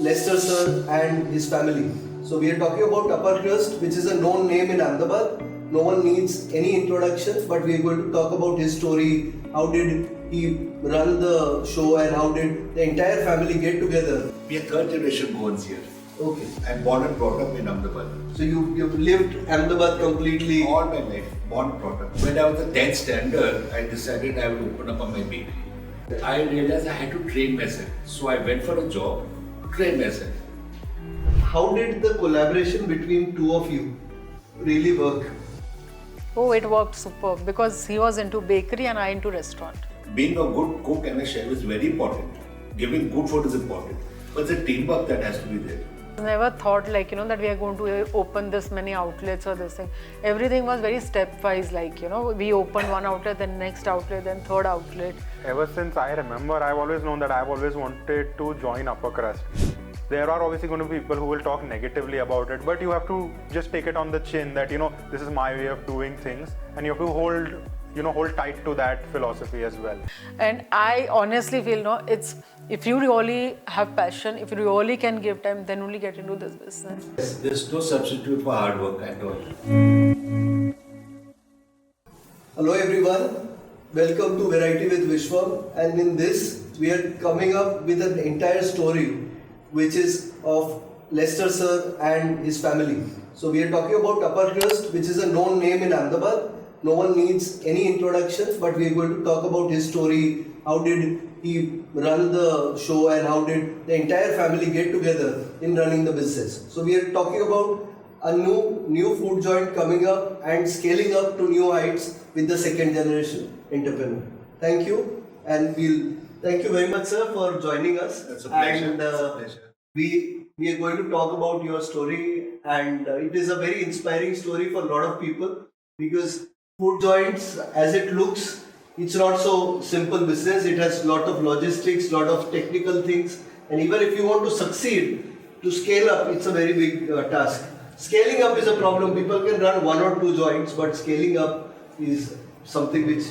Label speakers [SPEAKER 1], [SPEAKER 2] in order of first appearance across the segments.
[SPEAKER 1] Lester sir and his family. So we are talking about Upper Crust, which is a known name in Ahmedabad. No one needs any introduction, but we are going to talk about his story. How did he run the show and how did the entire family get together?
[SPEAKER 2] We are third generation Goans here.
[SPEAKER 1] Okay.
[SPEAKER 2] I'm born and brought up in Ahmedabad.
[SPEAKER 1] So you've lived Ahmedabad completely?
[SPEAKER 2] All my life, born and brought up. When I was in 10th standard, I decided I would open up my bakery. I realized I had to train myself. So I went for a job to train myself.
[SPEAKER 1] How did the collaboration between two of you really work?
[SPEAKER 3] Oh, it worked superb because he was into bakery and I into restaurant.
[SPEAKER 2] Being a good cook and a chef is very important. Giving good food is important. But the teamwork that has to be there.
[SPEAKER 3] Never thought that we are going to open this many outlets or this thing. Everything was very stepwise, we opened one outlet, then next outlet, then third outlet.
[SPEAKER 4] Ever since I remember, I've always known that I've always wanted to join Upper Crust. There are obviously going to be people who will talk negatively about it, but you have to just take it on the chin that, this is my way of doing things and you have to hold tight to that philosophy as well.
[SPEAKER 3] And I honestly feel, it's if you really have passion, if you really can give time, then only get into this business.
[SPEAKER 2] Yes, there's no substitute for hard work at all.
[SPEAKER 1] Hello everyone, welcome to Variety with Vishwam, and in this we are coming up with an entire story which is of Lester sir and his family. So we are talking about Upper Crust, which is a known name in Ahmedabad. No one needs any introduction, but we are going to talk about his story. How did he run the show and how did the entire family get together in running the business? So we are talking about a new food joint coming up and scaling up to new heights with the second generation entrepreneur. Thank you, and thank you very much, sir, for joining us.
[SPEAKER 2] That's a pleasure.
[SPEAKER 1] And
[SPEAKER 2] That's a pleasure.
[SPEAKER 1] we are going to talk about your story, and it is a very inspiring story for a lot of people because food joints, as it looks, it's not so simple business. It has a lot of logistics, lot of technical things, and even if you want to succeed, to scale up, it's a very big task. Scaling up is a problem. People can run one or two joints, but scaling up is something which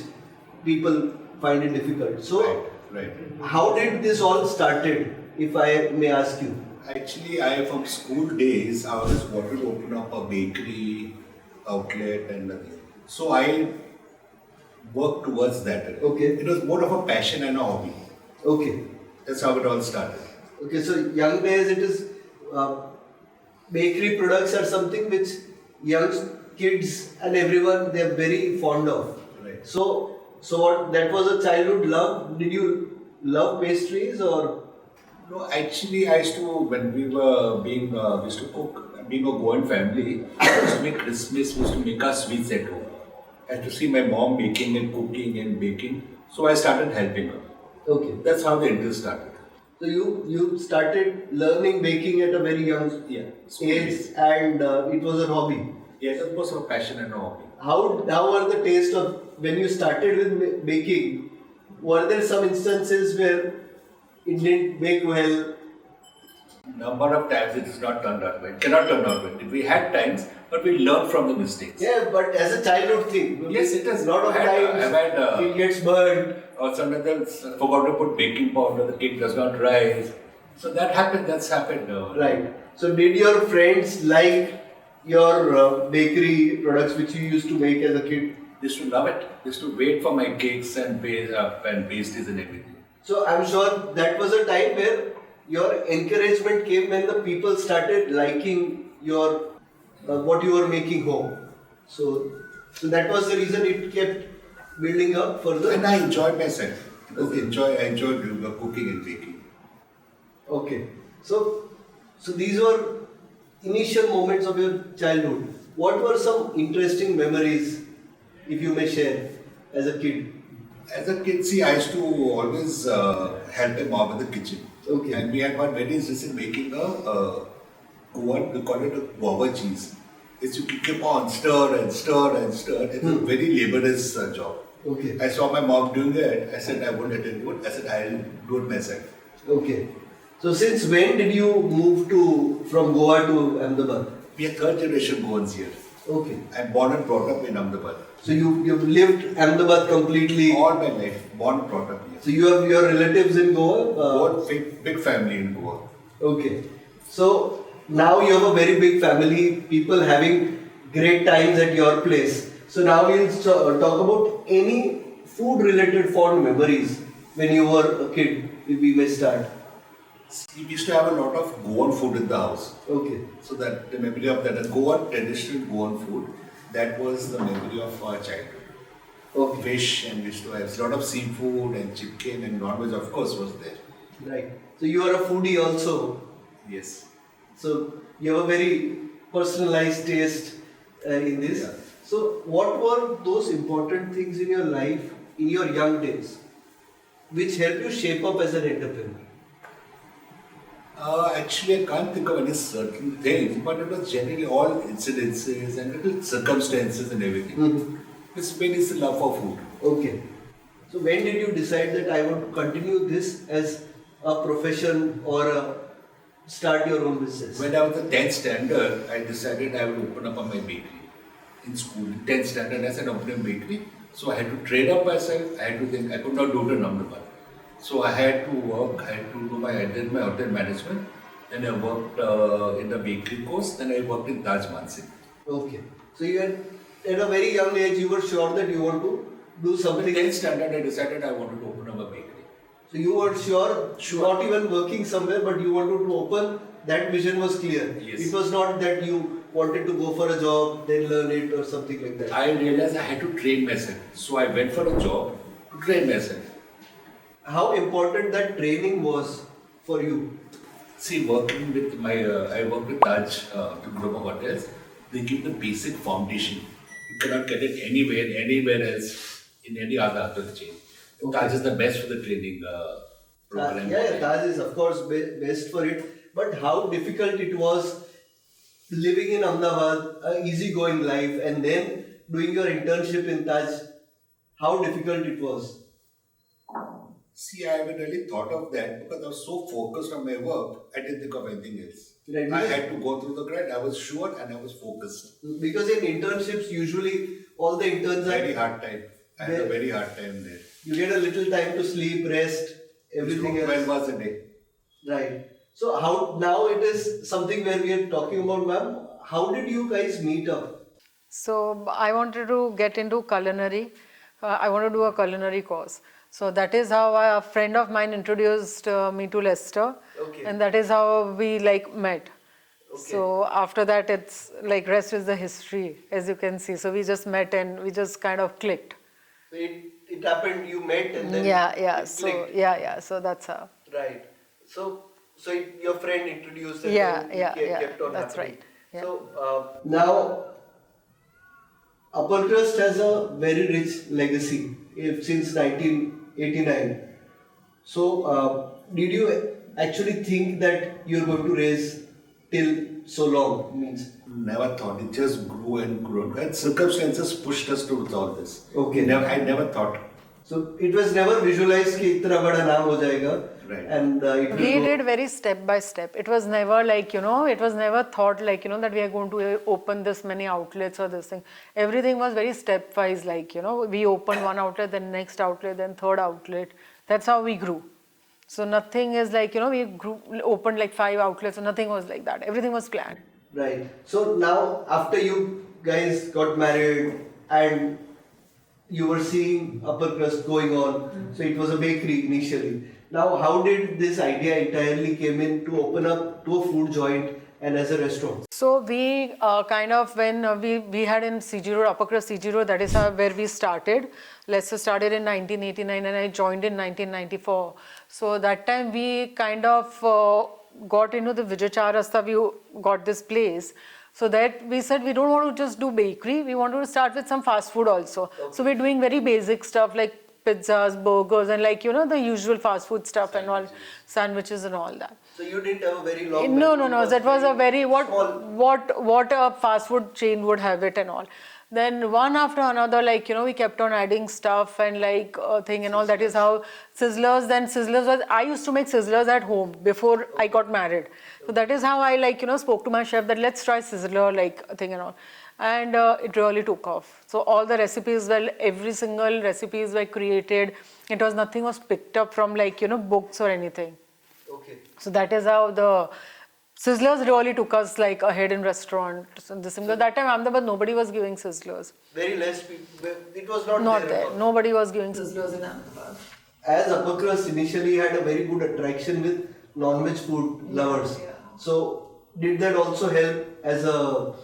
[SPEAKER 1] people find it difficult. So,
[SPEAKER 2] Right.
[SPEAKER 1] How did this all started, if I may ask you?
[SPEAKER 2] Actually, from school days, I always wanted to open up a bakery outlet and nothing. So I worked towards that.
[SPEAKER 1] Okay.
[SPEAKER 2] It was more of a passion and a hobby.
[SPEAKER 1] Okay.
[SPEAKER 2] That's how it all started.
[SPEAKER 1] Okay, so young days it is bakery products are something which young kids and everyone they are very fond of.
[SPEAKER 2] Right.
[SPEAKER 1] So what, that was a childhood love? Did you love pastries or?
[SPEAKER 2] No, actually, I used to, when we used to cook, being a Goan family, I used to make Christmas, we used to make our sweets at home. I had to see my mom making and cooking and baking, so I started helping her.
[SPEAKER 1] Okay.
[SPEAKER 2] That's how the interest started.
[SPEAKER 1] So you started learning baking at a very young age, and it was a hobby.
[SPEAKER 2] Yes, it was a passion and a hobby.
[SPEAKER 1] How were the taste of when you started with baking? Were there some instances where it didn't bake well?
[SPEAKER 2] Number of times it is not turned out well. Cannot turn out well. We had times, but we learned from the mistakes.
[SPEAKER 1] Yeah, but as a childhood thing.
[SPEAKER 2] Yes, it is.
[SPEAKER 1] A lot of times it gets burned.
[SPEAKER 2] Or sometimes I forgot to put baking powder, the cake does not rise. So that happened, that's happened.
[SPEAKER 1] Right. So did your friends like your bakery products which you used to make as a kid?
[SPEAKER 2] They used to love it. They used to wait for my cakes and pastries and everything.
[SPEAKER 1] So I'm sure that was a time where your encouragement came when the people started liking your what you were making home. So that was the reason it kept building up further.
[SPEAKER 2] And I enjoyed myself.
[SPEAKER 1] Okay.
[SPEAKER 2] I enjoyed doing the cooking and baking.
[SPEAKER 1] Okay. So these were initial moments of your childhood. What were some interesting memories, if you may share, as a kid?
[SPEAKER 2] As a kid, see, I used to always help my mom in the kitchen.
[SPEAKER 1] Okay.
[SPEAKER 2] And we had one very interesting making Goan, we call it a guava cheese. It's you keep on stir and stir and stir. It's a very laborious job.
[SPEAKER 1] Okay.
[SPEAKER 2] I saw my mom doing it. I said I won't let her do it. I said I'll do it myself.
[SPEAKER 1] Okay. So since when did you move from Goa to Ahmedabad?
[SPEAKER 2] We are third generation Goans here.
[SPEAKER 1] Okay.
[SPEAKER 2] I'm born and brought up in Ahmedabad.
[SPEAKER 1] So you've lived Ahmedabad completely.
[SPEAKER 2] All my life, born and brought up here.
[SPEAKER 1] So you have your relatives in Goa?
[SPEAKER 2] Goa, big family in Goa.
[SPEAKER 1] Okay. So now you have a very big family, people having great times at your place. So now we'll talk about any food related fond memories when you were a kid. We may start.
[SPEAKER 2] We used to have a lot of Goan food in the house.
[SPEAKER 1] Okay.
[SPEAKER 2] So that the memory of that, the Goan, traditional Goan food, that was the memory of our childhood.
[SPEAKER 1] Okay.
[SPEAKER 2] Fish, and we used to have a lot of seafood and chicken and non-veg, of course, was there.
[SPEAKER 1] Right. So you are a foodie also.
[SPEAKER 2] Yes.
[SPEAKER 1] So you have a very personalized taste in this.
[SPEAKER 2] Yeah.
[SPEAKER 1] So what were those important things in your life in your young days which helped you shape up as an entrepreneur?
[SPEAKER 2] Actually, I can't think of any certain things, but it was generally all incidences and little circumstances and everything.
[SPEAKER 1] Mm-hmm.
[SPEAKER 2] This main is the love for food.
[SPEAKER 1] Okay. So when did you decide that I want to continue this as a profession or start your own business?
[SPEAKER 2] When I was in 10th standard, I decided I would open up my bakery in school. In 10th standard, I said open a bakery. So I had to trade up myself. I had to think I could not do it in number one. So I had to work. I had to do I did my hotel management. Then I worked in the bakery course. Then I worked in Taj Mansingh.
[SPEAKER 1] Okay. So you had, at a very young age, you were sure that you want to do
[SPEAKER 2] In
[SPEAKER 1] something.
[SPEAKER 2] 10th standard, I decided I wanted to open up a bakery.
[SPEAKER 1] So you were sure, not even working somewhere, but you wanted to open. That vision was clear.
[SPEAKER 2] Yes.
[SPEAKER 1] It was not that you wanted to go for a job, then learn it or something like that.
[SPEAKER 2] I realized I had to train myself. So I went for a job to train myself.
[SPEAKER 1] How important that training was for you?
[SPEAKER 2] See, working with I work with Taj, the group of hotels. They give the basic foundation. You cannot get it anywhere else in any other hotel chain.
[SPEAKER 1] Okay.
[SPEAKER 2] Taj is the best for the training program.
[SPEAKER 1] Taj is of course best for it. But how difficult it was living in Ahmedabad, a easygoing life, and then doing your internship in Taj. How difficult it was.
[SPEAKER 2] See, I haven't really thought of that because I was so focused on my work, I didn't think of anything else.
[SPEAKER 1] Right,
[SPEAKER 2] I
[SPEAKER 1] because-
[SPEAKER 2] had to go through the grind. I was sure and I was focused.
[SPEAKER 1] Because in internships, usually all the interns
[SPEAKER 2] Very
[SPEAKER 1] are,
[SPEAKER 2] hard time. I had a very hard time there.
[SPEAKER 1] you get a little time to sleep, rest, everything else.
[SPEAKER 2] 12 hours a day.
[SPEAKER 1] Right. So how now it is something where we are talking about, ma'am. How did you guys meet up?
[SPEAKER 3] So I wanted to get into culinary. I want to do a culinary course. So that is how a friend of mine introduced me to Leicester.
[SPEAKER 1] Okay.
[SPEAKER 3] And that is how we met.
[SPEAKER 1] Okay.
[SPEAKER 3] So after that, it's rest is the history, as you can see. So we just met and we just kind of clicked.
[SPEAKER 1] So it happened. You met and then
[SPEAKER 3] Yeah.
[SPEAKER 1] it
[SPEAKER 3] So
[SPEAKER 1] clicked.
[SPEAKER 3] So that's how.
[SPEAKER 1] Right. So your friend introduced it.
[SPEAKER 3] Yeah,
[SPEAKER 1] and it
[SPEAKER 3] yeah,
[SPEAKER 1] kept on
[SPEAKER 3] that's
[SPEAKER 1] happening.
[SPEAKER 3] right. Yeah.
[SPEAKER 1] So now, Upper Crust has a very rich legacy since 1989. So did you actually think that you're going to raise till so long? Means
[SPEAKER 2] Never thought. It just grew and grew. And circumstances pushed us towards all this.
[SPEAKER 1] Okay.
[SPEAKER 2] I never thought.
[SPEAKER 1] so it was never visualized कि इतना बड़ा नाम हो जाएगा.
[SPEAKER 2] Right.
[SPEAKER 1] And it will
[SPEAKER 3] We
[SPEAKER 1] go-
[SPEAKER 3] did very step by step. It was never it was never thought that we are going to open this many outlets or this thing. Everything was very stepwise, we opened one outlet, then next outlet, then third outlet. That's how we grew. So nothing is we opened 5 outlets, so nothing was like that. Everything was planned.
[SPEAKER 1] Right. So now, after you guys got married and you were seeing Upper Crust going on, so it was a bakery initially. Now, how did this idea entirely came in to open up to a food joint and as a restaurant?
[SPEAKER 3] So we when we had in CG Road, Upper Crust CG Road, that is where we started. Leicester started in 1989 and I joined in 1994. So that time we got into the Vijay Rasta, we got this place. So that we said we don't want to just do bakery, we wanted to start with some fast food also. Okay. So we're doing very basic stuff like pizzas, burgers and the usual fast food stuff and all, sandwiches and all that.
[SPEAKER 1] So you didn't have a very long.
[SPEAKER 3] No. That was a very
[SPEAKER 1] small.
[SPEAKER 3] what a fast food chain would have it and all. Then one after another, we kept on adding stuff and thing and all. That is how Sizzlers. Then Sizzlers was. I used to make Sizzlers at home before I got married. So that is how I spoke to my chef that let's try Sizzler thing and all. And it really took off. So all the recipes, every single recipes were created. Nothing was picked up from books or anything.
[SPEAKER 1] Okay. Okay.
[SPEAKER 3] So that is how the Sizzlers really took us like ahead in restaurant. So that time Ahmedabad nobody was giving Sizzlers.
[SPEAKER 1] Very less people. It was not,
[SPEAKER 3] Not
[SPEAKER 1] there. At
[SPEAKER 3] there.
[SPEAKER 1] all.
[SPEAKER 3] Nobody was giving Sizzlers in Ahmedabad.
[SPEAKER 1] As upper crust initially had a very good attraction with non-veg food lovers.
[SPEAKER 3] Yeah.
[SPEAKER 1] So did that also help as a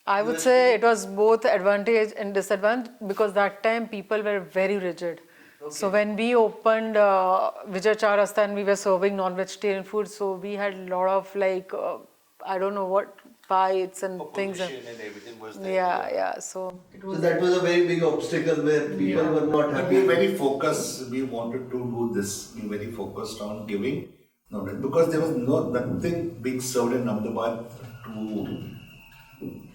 [SPEAKER 3] I would say it was both advantage and disadvantage because that time people were very rigid. So when we opened Vijay Charasta and we were serving non-vegetarian food, so we had a lot of like, I don't know what, fights and things.
[SPEAKER 5] And everything was there.
[SPEAKER 3] Yeah. So
[SPEAKER 1] so that was a very big obstacle where people were not
[SPEAKER 2] But
[SPEAKER 1] happy.
[SPEAKER 2] we very focused. We wanted to do this. We very focused on giving, because there was nothing being served in Ahmedabad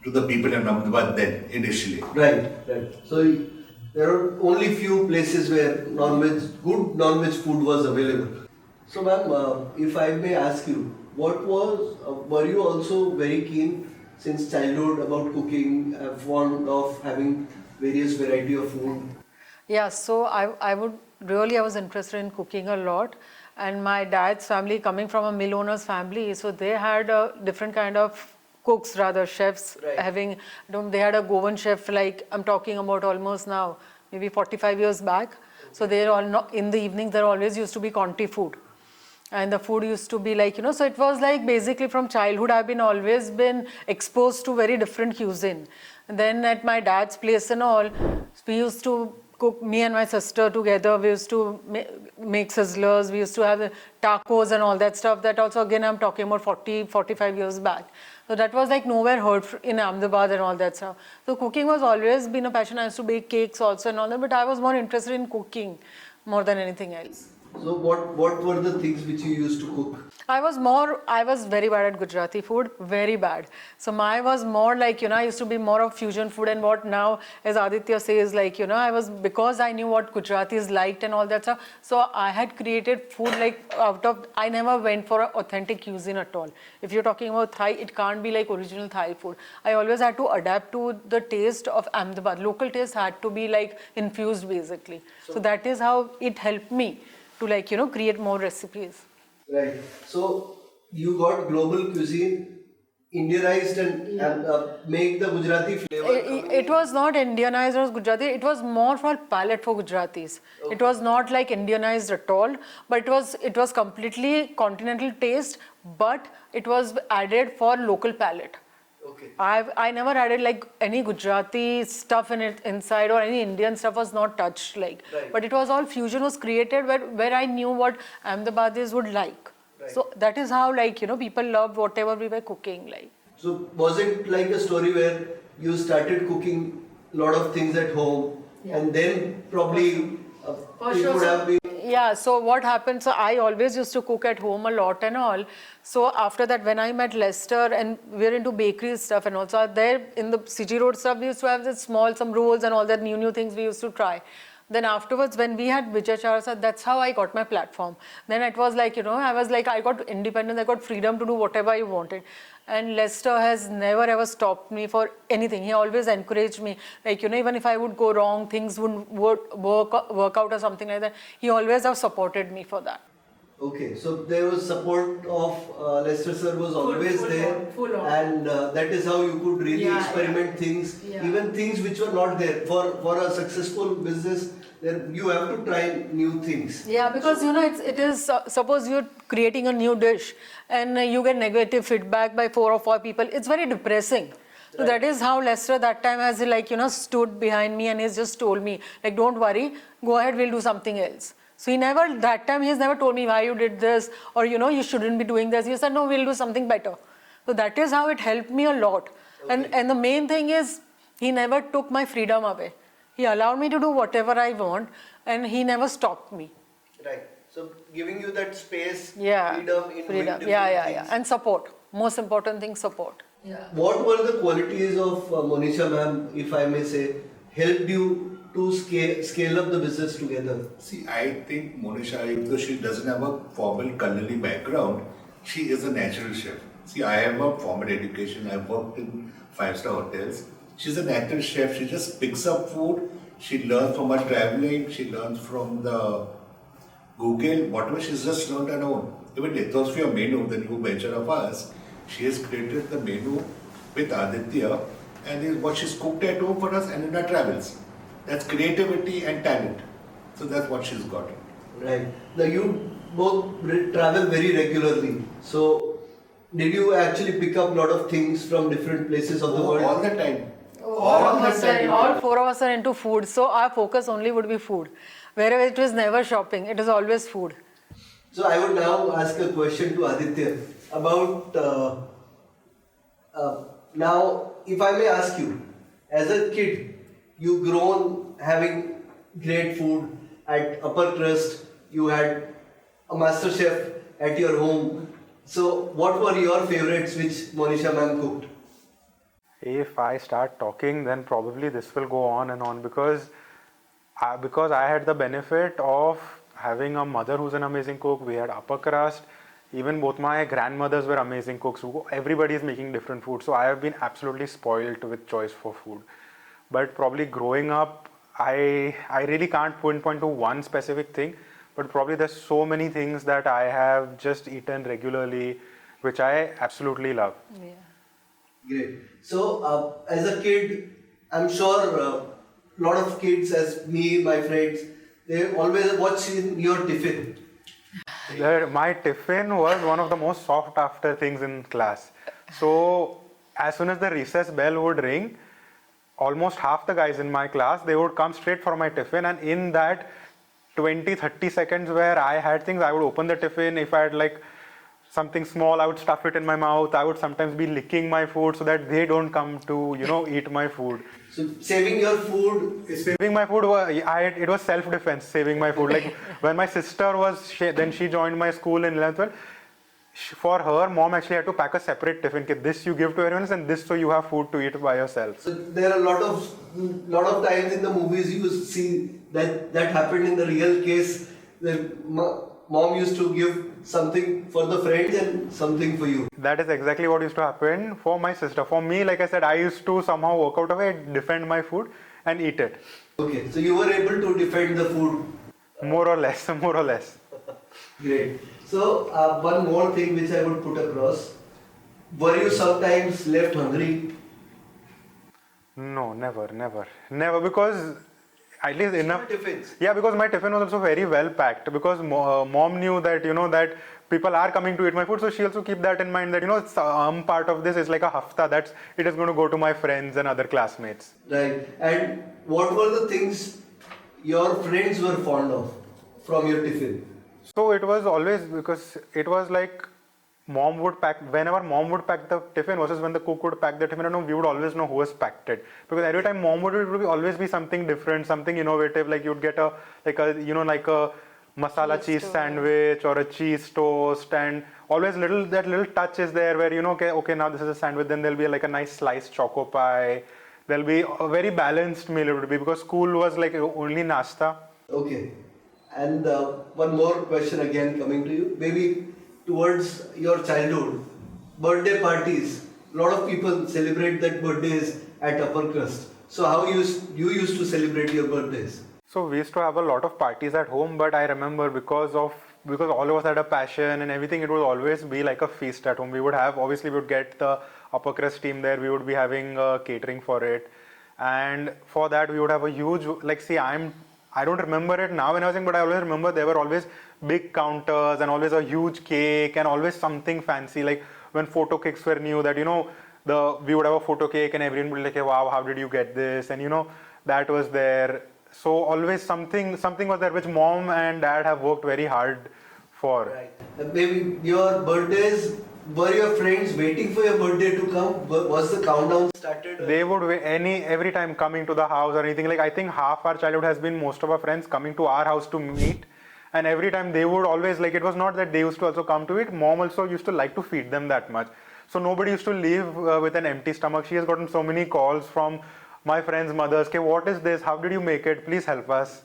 [SPEAKER 2] to the people in Ahmedabad then initially.
[SPEAKER 1] Right. So there are only few places where good non-veg food was available. So ma'am, if I may ask you, were you also very keen since childhood about cooking, fond of having various variety of food?
[SPEAKER 3] yeah, so I was interested in cooking a lot. And my dad's family, coming from a mill owner's family, so they had a different kind of cooks, rather chefs,
[SPEAKER 1] Right.
[SPEAKER 3] they had a Goan chef, like I'm talking about almost now, maybe 45 years back. So they're all not, in the evenings there always used to be Conti food. And the food used to be like, so it was like basically from childhood I've always been exposed to very different cuisine. And then at my dad's place and all, we used to cook, me and my sister together, we used to make sizzlers, we used to have the tacos and all that stuff. That also again I'm talking about 45 years back. So that was like nowhere heard in Ahmedabad and all that stuff. So cooking was always been a passion. I used to bake cakes also and all that, but I was more interested in cooking more than anything else.
[SPEAKER 1] So what were the things which you used to cook?
[SPEAKER 3] I was very bad at Gujarati food, very bad. So my was more like, I used to be more of fusion food, and what now, as Aditya says, like, because I knew what Gujaratis liked and all that stuff, so I had created food like I never went for an authentic cuisine at all. If you're talking about Thai, it can't be like original Thai food. I always had to adapt to the taste of Ahmedabad. Local taste had to be like infused basically. So that is how it helped me to like, create more recipes.
[SPEAKER 1] Right. So you got global cuisine Indianized and make the Gujarati flavor.
[SPEAKER 3] It was not Indianized or Gujarati. It was more for palate for Gujaratis. Okay. It was not like Indianized at all, but it was completely continental taste, but it was added for local palate.
[SPEAKER 1] Okay.
[SPEAKER 3] I never added like any Gujarati stuff in it inside, or any Indian stuff was not touched like.
[SPEAKER 1] Right.
[SPEAKER 3] But it was all fusion was created where I knew what Ahmedabadis would like.
[SPEAKER 1] Right.
[SPEAKER 3] So that is how like, people loved whatever we were cooking like.
[SPEAKER 1] So was it like a story where you started cooking a lot of things at home and then probably it would have been...
[SPEAKER 3] Yeah, so what happened, so I always used to cook at home a lot and all. So after that, when I met Lester and we're into bakery stuff and also there in the CG Road stuff, we used to have this some rolls and all that new things we used to try. Then afterwards, when we had Vijay Charasa, that's how I got my platform. Then it was like, I was like, I got independence, I got freedom to do whatever I wanted. And Lester has never ever stopped me for anything. He always encouraged me. Like, even if I would go wrong, things wouldn't work out or something like that, he always have supported me for that.
[SPEAKER 1] Okay, so there was support of Lester sir was always there,
[SPEAKER 3] full on.
[SPEAKER 1] and that is how you could really experiment things, even things which were not there. For a successful business, you have to try new things.
[SPEAKER 3] Yeah, because it is suppose you're creating a new dish and you get negative feedback by 4 or 5 people, it's very depressing. So that is how Lester that time has like stood behind me and he's just told me like, don't worry, go ahead, we'll do something else. So he's never told me why you did this or you shouldn't be doing this. He said no, we'll do something better. So that is how it helped me a lot. Okay. And the main thing is he never took my freedom away. He allowed me to do whatever I want and he never stopped me.
[SPEAKER 1] Right. So giving you that space,
[SPEAKER 3] Yeah.
[SPEAKER 1] freedom in doing different
[SPEAKER 3] yeah.
[SPEAKER 1] things.
[SPEAKER 3] And support. Most important thing, support.
[SPEAKER 1] Yeah. What were the qualities of Monisha ma'am, if I may say, helped you to scale up the business together?
[SPEAKER 2] See, I think Monisha, even though she doesn't have a formal culinary background, she is a natural chef. See, I have a formal education. I've worked in 5-star hotels. She's a natural chef. She just picks up food. She learns from her traveling. She learns from the Google, whatever she's just learned on her own. Even Ethosphia menu, the new venture of us, she has created the menu with Aditya and is what she's cooked at home for us and in her travels. That's creativity and talent. So that's what she's got.
[SPEAKER 1] Right. Now you both travel very regularly. So did you actually pick up a lot of things from different places of the world?
[SPEAKER 2] All the time.
[SPEAKER 3] All four of us are into food, so our focus only would be food. Wherever it was never shopping, it is always food.
[SPEAKER 1] So I would now ask a question to Aditya about now, if I may ask you, as a kid, you grown having great food at Upper Crust, you had a master chef at your home. So what were your favorites which Monisha ma'am cooked?
[SPEAKER 4] If I start talking, then probably this will go on and on because I had the benefit of having a mother who's an amazing cook. We had upper crust. Even both my grandmothers were amazing cooks. Everybody is making different food. So I have been absolutely spoiled with choice for food. But probably growing up, I really can't pinpoint to one specific thing. But probably there's so many things that I have just eaten regularly, which I absolutely love.
[SPEAKER 3] Yeah.
[SPEAKER 1] Great. So as a kid, I'm sure a lot of kids, as me, my friends, they always watch in your tiffin.
[SPEAKER 4] My tiffin was one of the most sought after things in class. So as soon as the recess bell would ring, almost half the guys in my class, they would come straight for my tiffin, and in that 20-30 seconds where I had things, I would open the tiffin. If I had like something small, I would stuff it in my mouth. I would sometimes be licking my food so that they don't come to, eat my food.
[SPEAKER 1] So saving your food.
[SPEAKER 4] Saving my food, it was self-defense, saving my food. Like when my sister then she joined my school in 11th, 12th, for her, mom actually had to pack a separate tiffin. This you give to everyone else and this so you have food to eat by yourself.
[SPEAKER 1] So there are a lot of times in the movies you see that happened in the real case. The mom used to give something for the friends and something for you.
[SPEAKER 4] That is exactly what used to happen for my sister. For me, like I said, I used to somehow work out a way, defend my food and eat it.
[SPEAKER 1] Okay, so you were able to defend the food.
[SPEAKER 4] More or less, more or less.
[SPEAKER 1] Great. So one more thing which I would put across. Were you sometimes left hungry?
[SPEAKER 4] No, never because at least enough.
[SPEAKER 1] Tiffins.
[SPEAKER 4] Yeah, because my tiffin was also very well packed because mom knew that, that people are coming to eat my food. So she also keep that in mind that, part of this is like a hafta. It is going to go to my friends and other classmates.
[SPEAKER 1] Right. And what were the things your friends were fond of from your tiffin?
[SPEAKER 4] So it was always because it was like whenever mom would pack the tiffin versus when the cook would pack the tiffin, we would always know who has packed it. Because every time mom would always be something different, something innovative, like you'd get a masala cheese sandwich or a cheese toast, and always that little touch is there where, okay, now this is a sandwich, then there'll be like a nice sliced choco pie. There'll be a very balanced meal it would be because school was like only nasta.
[SPEAKER 1] Okay. And one more question again coming to you. Maybe towards your childhood, birthday parties. A lot of people celebrate that birthdays at Upper Crust. So how you used to celebrate your birthdays?
[SPEAKER 4] So we used to have a lot of parties at home, but I remember because all of us had a passion and everything, it would always be like a feast at home. We would get the Upper Crust team there. We would be having catering for it, and for that we would have a huge I don't remember it now when I was young, but I always remember there were always big counters and always a huge cake and always something fancy. Like when photo cakes were new, that we would have a photo cake and everyone would be like, hey, wow, how did you get this? And that was there. So always something was there which mom and dad have worked very hard for.
[SPEAKER 1] Right. And maybe your birthdays, were your friends waiting for your birthday to come? Was the countdown started?
[SPEAKER 4] They would every time coming to the house or anything. Like I think half our childhood has been most of our friends coming to our house to meet. And every time they would always it was not that they used to also come to it. Mom also used to like to feed them that much. So nobody used to leave with an empty stomach. She has gotten so many calls from my friends' mothers. Okay, what is this? How did you make it? Please help us.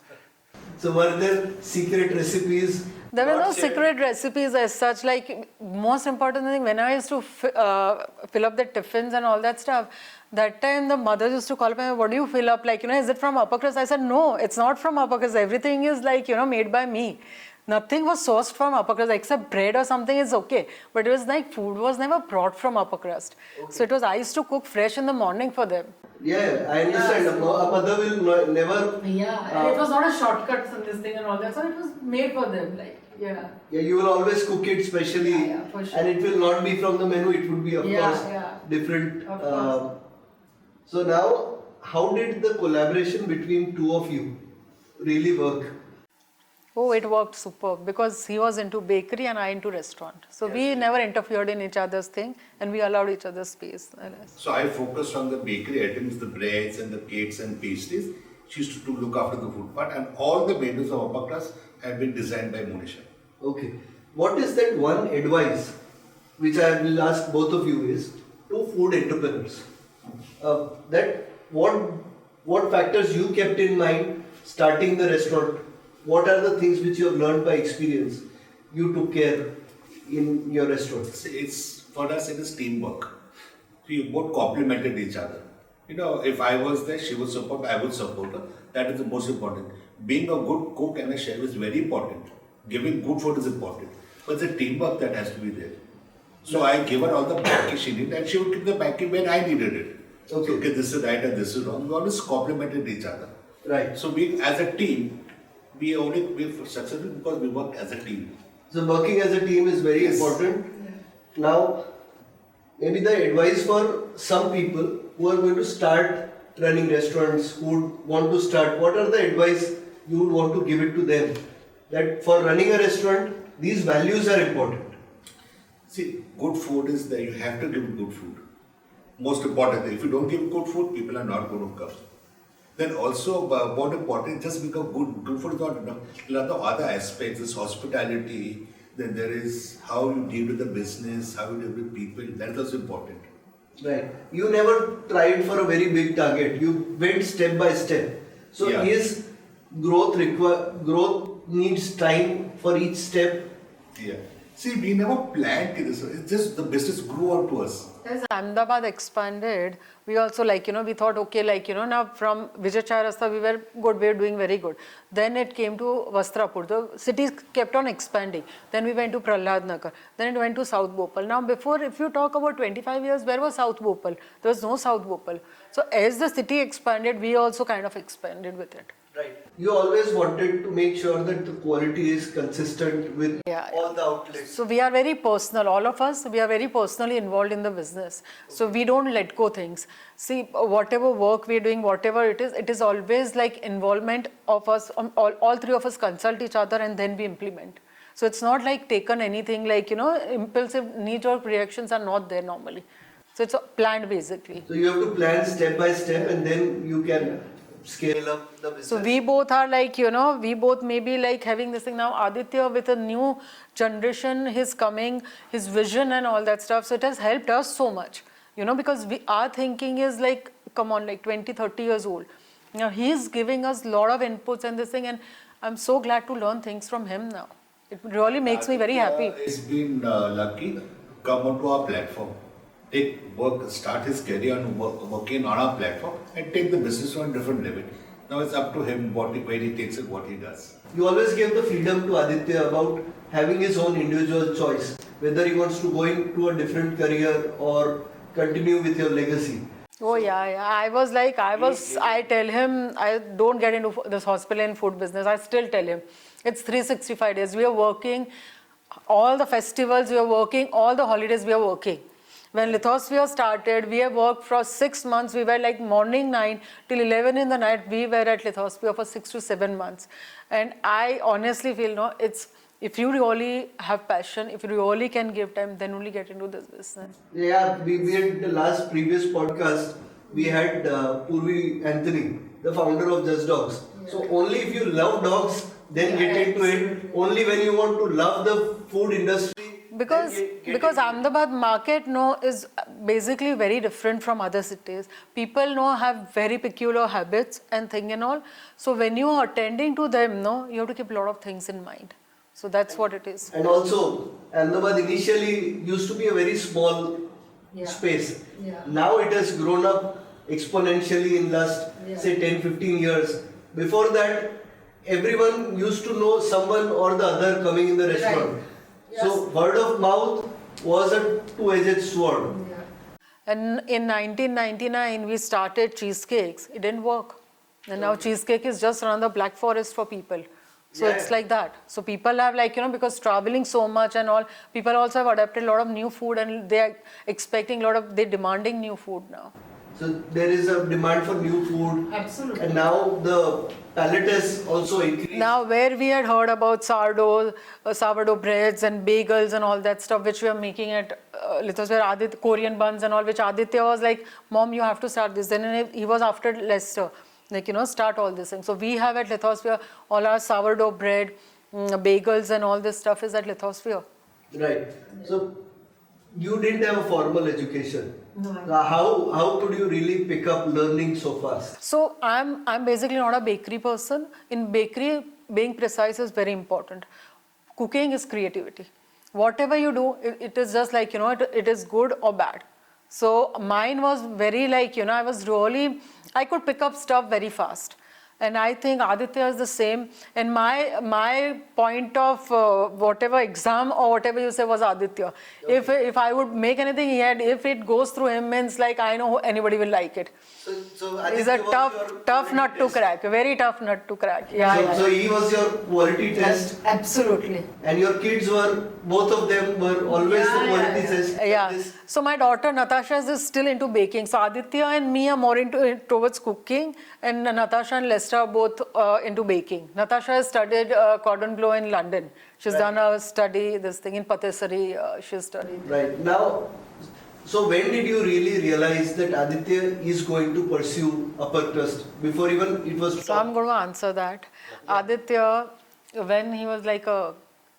[SPEAKER 1] So were there secret recipes?
[SPEAKER 3] There were no secret recipes as such. Like most important thing, when I used to fill up the tiffins and all that stuff, that time the mothers used to call me, what do you fill up? Like, is it from Upper Crust? I said, no, it's not from Upper Crust. Everything is made by me. Nothing was sourced from upper crust except bread or something is okay. But it was like food was never brought from upper crust. So it was, I used to cook fresh in the morning for them.
[SPEAKER 1] Yeah, I understand. A mother will never.
[SPEAKER 3] Yeah, and it was not a shortcut from this thing and all that. So it was made for them. Like, yeah.
[SPEAKER 1] Yeah, you will always cook it specially,
[SPEAKER 3] Yeah, for sure.
[SPEAKER 1] and it will not be from the menu. It would be, of course, different.
[SPEAKER 3] Of course.
[SPEAKER 1] So now, how did the collaboration between two of you really work?
[SPEAKER 3] Oh, it worked super because he was into bakery and I into restaurant. So we never interfered in each other's thing and we allowed each other's space.
[SPEAKER 2] So I focused on the bakery items, the breads and the cakes and pastries. She used to look after the food part, and all the menus of upper crust have been designed by Monisha.
[SPEAKER 1] Okay. What is that one advice which I will ask both of you is to food entrepreneurs? That what factors you kept in mind starting the restaurant? What are the things which you have learned by experience you took care in your restaurant?
[SPEAKER 2] It's for us it is teamwork. We both complemented each other. You know, if I was there, she would support, I would support her. That is the most important. Being a good cook and a chef is very important. Giving good food is important. But it's a teamwork that has to be there. So I give her all the packing she needed and she would keep the packing where I needed it.
[SPEAKER 1] Okay.
[SPEAKER 2] So, okay, this is right and this is wrong. We always complemented each other.
[SPEAKER 1] Right.
[SPEAKER 2] So we, as a team, we we're successful because we work as a team.
[SPEAKER 1] So working as a team is very important. Now, maybe the advice for some people who are going to start running restaurants, who would want to start, what are the advice you would want to give it to them? That for running a restaurant, these values are important.
[SPEAKER 2] See, good food is that you have to give good food. Most important, if you don't give good food, people are not going to come. Then also, more important, just because good food is not enough. There are the other aspects, this hospitality, then there is how you deal with the business, how you deal with people, that is also important.
[SPEAKER 1] Right. You never tried for a very big target. You went step by step. So his growth needs time for each step.
[SPEAKER 2] Yeah. See, we never planned this. It's just the business grew out to us.
[SPEAKER 3] As Ahmedabad expanded, we also we thought, okay, now from Vijay Chai Rasta, we were good, we were doing very good. Then it came to Vastrapur. The cities kept on expanding. Then we went to Prahlad Nagar. Then it went to South Bhopal. Now before, if you talk about 25 years, where was South Bhopal? There was no South Bhopal. So as the city expanded, we also kind of expanded with it.
[SPEAKER 1] Right. You always wanted to make sure that the quality is consistent with all the outlets.
[SPEAKER 3] So we are very personal, all of us, we are very personally involved in the business. So we don't let go things. See, whatever work we're doing, whatever it is always like involvement of us, all three of us consult each other and then we implement. So it's not like taken anything like, impulsive knee-jerk reactions are not there normally. So it's planned basically.
[SPEAKER 1] So you have to plan step by step and then you can scale up the business.
[SPEAKER 3] So we both are like, we both may be like having this thing now. Aditya with a new generation, his coming, his vision and all that stuff. So it has helped us so much, because our thinking is like, come on, like 20, 30 years old. Now he's giving us a lot of inputs and this thing, and I'm so glad to learn things from him now. It really makes me very happy.
[SPEAKER 2] He's been lucky to come onto our platform. Start his career and working on our platform and take the business on a different level. Now it's up to him where he takes it, what he does.
[SPEAKER 1] You always gave the freedom to Aditya about having his own individual choice, whether he wants to go into a different career or continue with your legacy.
[SPEAKER 3] Oh yeah. I tell him, I don't get into this hospital and food business. I still tell him, it's 365 days. We are working, all the festivals we are working, all the holidays we are working. When Lithosphere started, we have worked for 6 months. We were like morning 9 till 11 in the night. We were at Lithosphere for 6 to 7 months. And I honestly feel, it's if you really have passion, if you really can give time, then only get into this business.
[SPEAKER 1] Yeah, we had the previous podcast, we had Purvi Anthony, the founder of Just Dogs. Yeah. So only if you love dogs, then get into it. Only when you want to love the food industry.
[SPEAKER 3] Because Ahmedabad market is basically very different from other cities. People have very peculiar habits and thing and all. So when you are attending to them, you have to keep a lot of things in mind. So that's what it is.
[SPEAKER 1] And also, Ahmedabad initially used to be a very small space. Yeah. Now it has grown up exponentially in last say 10-15 years. Before that, everyone used to know someone or the other coming in the restaurant.
[SPEAKER 3] Right.
[SPEAKER 1] So word of mouth was a two-edged sword.
[SPEAKER 3] And in 1999, we started cheesecakes. It didn't work. And now cheesecake is just around the Black Forest for people. So
[SPEAKER 1] Yeah.
[SPEAKER 3] it's like that. So people have like, because traveling so much and all, people also have adapted a lot of new food and they're expecting they're demanding new food now.
[SPEAKER 1] So there is a demand for new food.
[SPEAKER 3] Absolutely.
[SPEAKER 1] And now the palate has also increased.
[SPEAKER 3] Now, where we had heard about sourdough breads and bagels and all that stuff, which we are making at Lithosphere, Korean buns and all, which Aditya was like, Mom, you have to start this. Then he was after Leicester, start all this thing. So we have at Lithosphere all our sourdough bread, bagels and all this stuff is at Lithosphere.
[SPEAKER 1] Right. So you didn't have a formal education.
[SPEAKER 3] No.
[SPEAKER 1] How could you really pick up learning so fast?
[SPEAKER 3] So I'm basically not a bakery person. In bakery, being precise is very important. Cooking is creativity. Whatever you do, it is just like, it is good or bad. So mine was very like, I could pick up stuff very fast. And I think Aditya is the same. And my point of whatever exam or whatever you say was Aditya. Okay. If I would make anything, if it goes through him, means like I know anybody will like it.
[SPEAKER 1] So
[SPEAKER 3] It's a tough nut to crack, very tough nut to crack.
[SPEAKER 1] So he was your quality test.
[SPEAKER 3] Absolutely.
[SPEAKER 1] And your kids both of them were always the quality test.
[SPEAKER 3] Yeah. So my daughter Natasha is still into baking. So Aditya and me are more towards cooking, and Natasha and Lester are both into baking. Natasha has studied cordon bleu in London. She's done a study, this thing in Patisserie, she's studied.
[SPEAKER 1] Right. Now, so when did you really realize that Aditya is going to pursue upper crust before even it was?
[SPEAKER 3] So I'm going to answer that. Aditya, when he was like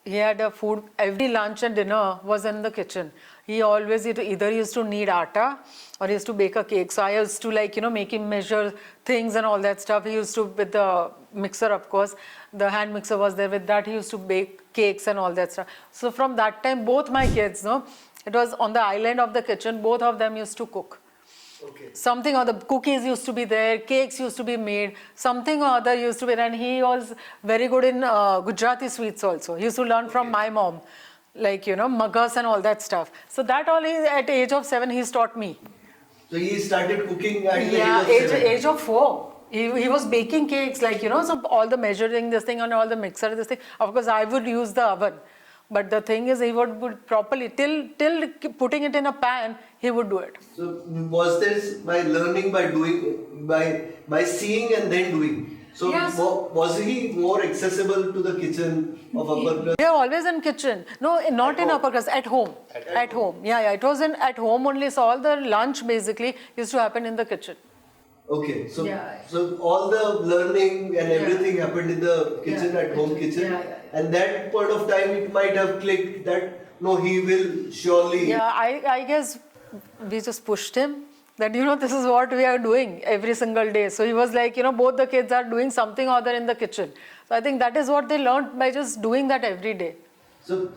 [SPEAKER 3] he had a food, every lunch and dinner was in the kitchen. He always either used to knead atta or he used to bake a cake. So I used to make him measure things and all that stuff. He used to, with the mixer, of course, the hand mixer was there. With that, he used to bake cakes and all that stuff. So from that time, both my kids, it was on the island of the kitchen, both of them used to cook.
[SPEAKER 1] Okay.
[SPEAKER 3] Something or the cookies used to be there, cakes used to be made, something or other used to be there. And he was very good in Gujarati sweets also. He used to learn from my mom, like, magas and all that stuff. So that all at age of 7, he's taught me.
[SPEAKER 1] So he started cooking at the age of 7?
[SPEAKER 3] Age of 4. He was baking cakes, like, so all the measuring, this thing, and all the mixer, this thing. Of course, I would use the oven. But the thing is, he would properly, till putting it in a pan, he would do it.
[SPEAKER 1] So was this by learning, by doing, by seeing and then doing? So
[SPEAKER 3] yes.
[SPEAKER 1] Was he more accessible to the kitchen of upper crust?
[SPEAKER 3] We are always in kitchen. No, not in upper crust, at home. At home. Yeah, it was at home only. So all the lunch basically used to happen in the kitchen.
[SPEAKER 1] Okay, so so all the learning and everything happened in the kitchen, at home kitchen. And that point of time it might have clicked that no, he will surely.
[SPEAKER 3] Yeah, I guess we just pushed him that this is what we are doing every single day. So he was like, both the kids are doing something or other in the kitchen. So I think that is what they learned by just doing that every day.
[SPEAKER 1] So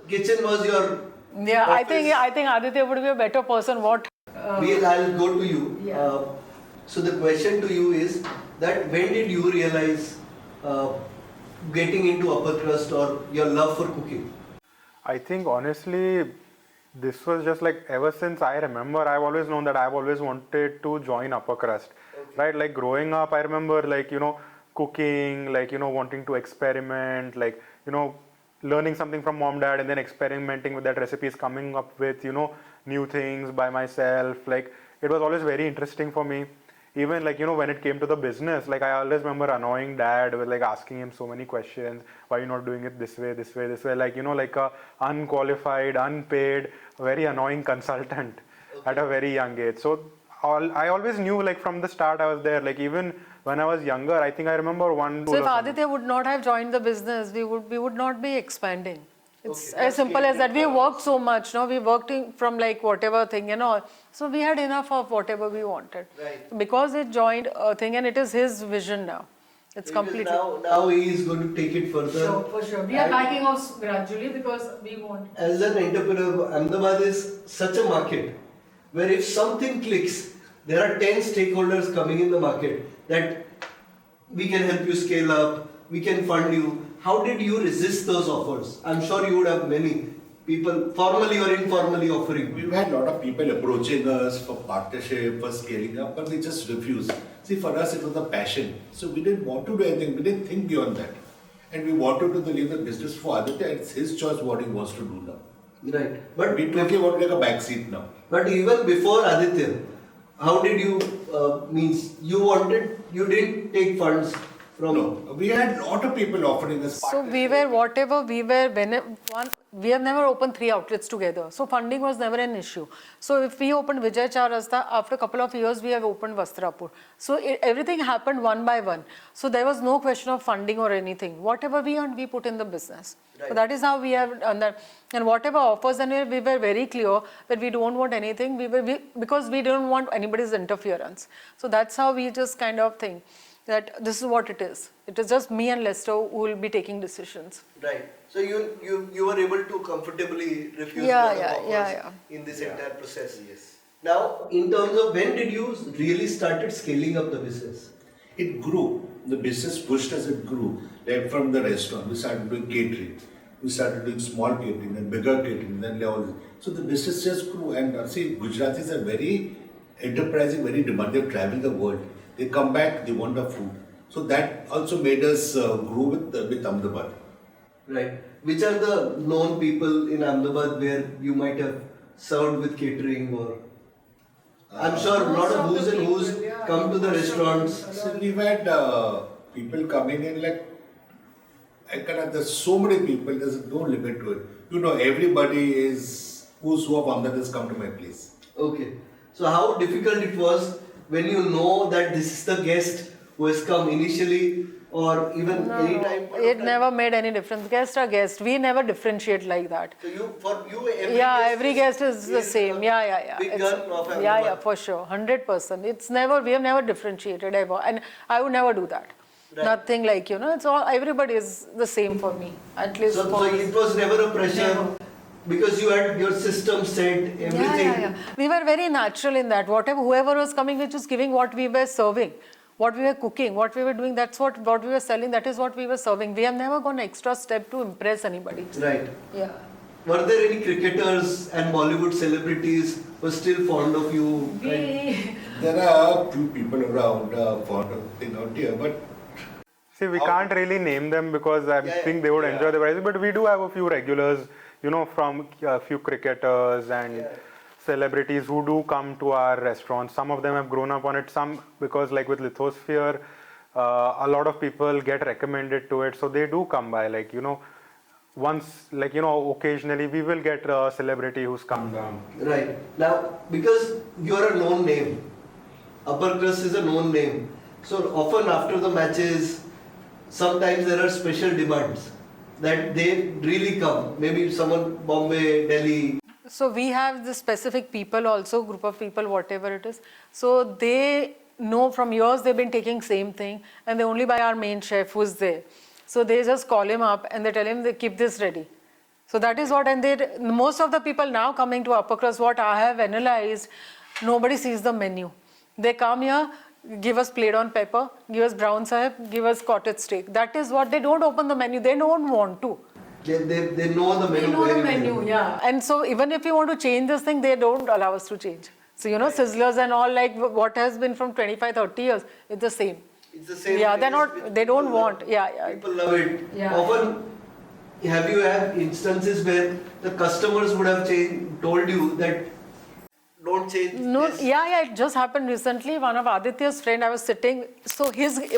[SPEAKER 1] kitchen was your.
[SPEAKER 3] Yeah, I think Aditya would be a better person. What?
[SPEAKER 1] I'll go to you.
[SPEAKER 3] Yeah.
[SPEAKER 1] So the question to you is that when did you realize getting into upper crust or your love for cooking?
[SPEAKER 4] I think honestly, this was just like ever since I remember, I've always known that I've always wanted to join upper crust. Okay. Right? Like growing up, I remember cooking, wanting to experiment, learning something from mom, dad, and then experimenting with that recipes, coming up with, new things by myself. Like it was always very interesting for me. Even when it came to the business, I always remember annoying dad with asking him so many questions. Why are you not doing it this way, this way, this way? Like a unqualified, unpaid, very annoying consultant at a very young age. So I always knew from the start I was there. Even when I was younger, I think I remember one.
[SPEAKER 3] So if Aditya would not have joined the business, we would not be expanding. It's as simple as that. We worked so much, we worked from whatever thing, So we had enough of whatever we wanted.
[SPEAKER 1] Right.
[SPEAKER 3] Because it joined a thing and it is his vision now. It's completely.
[SPEAKER 1] Now he is going to take it further.
[SPEAKER 3] Sure, for sure. We are backing off gradually because we want.
[SPEAKER 1] As an entrepreneur, Ahmedabad is such a market where if something clicks, there are 10 stakeholders coming in the market that we can help you scale up, we can fund you. How did you resist those offers? I'm sure you would have many people formally or informally offering.
[SPEAKER 2] We've had a lot of people approaching us for partnership, for scaling up, but we just refused. See, for us it was a passion. So we didn't want to do anything, we didn't think beyond that. And we wanted to leave the business for Aditya. It's his choice what he wants to do now.
[SPEAKER 1] Right. But
[SPEAKER 2] We totally want to take a back seat now.
[SPEAKER 1] But even before Aditya, how did you you didn't take funds from?
[SPEAKER 2] No, we had a lot of people offering us
[SPEAKER 3] So we were whatever we were, we have never opened 3 outlets together. So funding was never an issue. So if we opened Vijay Charasta, after a couple of years we have opened Vastrapur. So everything happened one by one. So there was no question of funding or anything. Whatever we earned, we put in the business.
[SPEAKER 1] Right.
[SPEAKER 3] So that is how we have done that. And whatever offers, and we were very clear that we don't want anything. Because we don't want anybody's interference. So that's how we just kind of think that this is what it is. It is just me and Lester who will be taking decisions.
[SPEAKER 1] Right. So you were able to comfortably refuse offers in this entire process. Yes. Now, in terms of when did you really started scaling up the business?
[SPEAKER 2] It grew. The business pushed as it grew. Like from the restaurant, we started doing catering. We started doing small catering, then bigger catering, then levels. So the business just grew. And see, Gujaratis are very enterprising, very demanding. They travel the world. They come back, they want our food. So that also made us grow with Ahmedabad.
[SPEAKER 1] Right. Which are the known people in Ahmedabad where you might have served with catering or? I'm sure a lot of who's and who's come to the restaurants.
[SPEAKER 2] So we've had people coming in like, there's so many people, there's no limit to it. You know, everybody is, who's who of Ahmedabad has come to my place.
[SPEAKER 1] Okay. So how difficult it was when you know that this is the guest who has come initially or even any time?
[SPEAKER 3] It never made any difference. Guest are guest. We never differentiate like that.
[SPEAKER 1] So for you,
[SPEAKER 3] every guest is the same. Yeah.
[SPEAKER 1] Big gun of Ahmedabad.
[SPEAKER 3] Yeah, for sure. 100%. We have never differentiated ever. And I would never do that.
[SPEAKER 1] Right.
[SPEAKER 3] Nothing like, it's all, everybody is the same for me. At least
[SPEAKER 1] So it was never a pressure.
[SPEAKER 3] Never.
[SPEAKER 1] Because you had your system set, everything.
[SPEAKER 3] Yeah. We were very natural in that. Whoever was coming, which was giving what we were serving, what we were cooking, what we were doing, that's what we were selling, that is what we were serving. We have never gone an extra step to impress anybody.
[SPEAKER 1] Right.
[SPEAKER 3] Yeah.
[SPEAKER 1] Were there any cricketers and Bollywood celebrities who were still fond of you?
[SPEAKER 2] There are a few people around fond of thing out here, but
[SPEAKER 4] See, we can't really name them because I think they would enjoy the prices, but we do have a few regulars, from a few cricketers and celebrities who do come to our restaurants. Some of them have grown up on it, some because like with Lithosphere, a lot of people get recommended to it, so they do come by, once, occasionally we will get a celebrity who's come down.
[SPEAKER 1] Right. Now, because you're a known name, Upper Crust is a known name, so often after the matches, sometimes there are special demands that they really come. Maybe someone Bombay, Delhi.
[SPEAKER 3] So we have the specific people also, group of people, whatever it is. So they know from years they've been taking same thing and they only buy our main chef who's there. So they just call him up and they tell him they keep this ready. So that is what, and most of the people now coming to Upper Crust, what I have analyzed, nobody sees the menu. They come here, give us plate on pepper, give us brown sahib, give us cottage steak. That is what, they don't open the menu, they don't want to.
[SPEAKER 1] They know the menu.
[SPEAKER 3] They know the menu, yeah. And so even if you want to change this thing, they don't allow us to change. So sizzlers and all, like what has been from 25, 30 years, it's the same.
[SPEAKER 1] It's the same.
[SPEAKER 3] Yeah, they don't want,
[SPEAKER 1] People love it.
[SPEAKER 3] Yeah.
[SPEAKER 1] Often, have you had instances where the customers would have told you that don't change this?
[SPEAKER 3] It just happened recently. One of Aditya's friend, I was sitting, so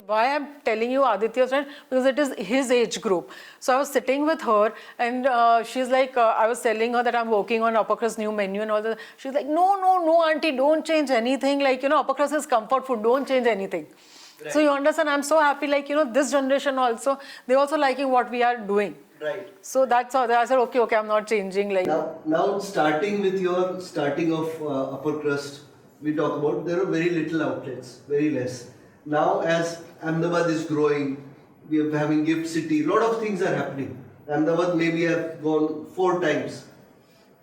[SPEAKER 3] why I'm telling you Aditya's friend, because it is his age group. So I was sitting with her and she's like, I was telling her that I'm working on Upper Crust new menu and all that. She's like, no, auntie, don't change anything. Upper Crust is comfort food, don't change anything. Right. So you understand, I'm so happy, this generation also, they're also liking what we are doing.
[SPEAKER 1] Right.
[SPEAKER 3] So that's how I said, okay, I'm not changing.
[SPEAKER 1] Now starting with your starting of Upper Crust, we talk about there are very little outlets, very less. Now as Ahmedabad is growing, we are having Gift City, a lot of things are happening. Ahmedabad maybe have gone 4 times.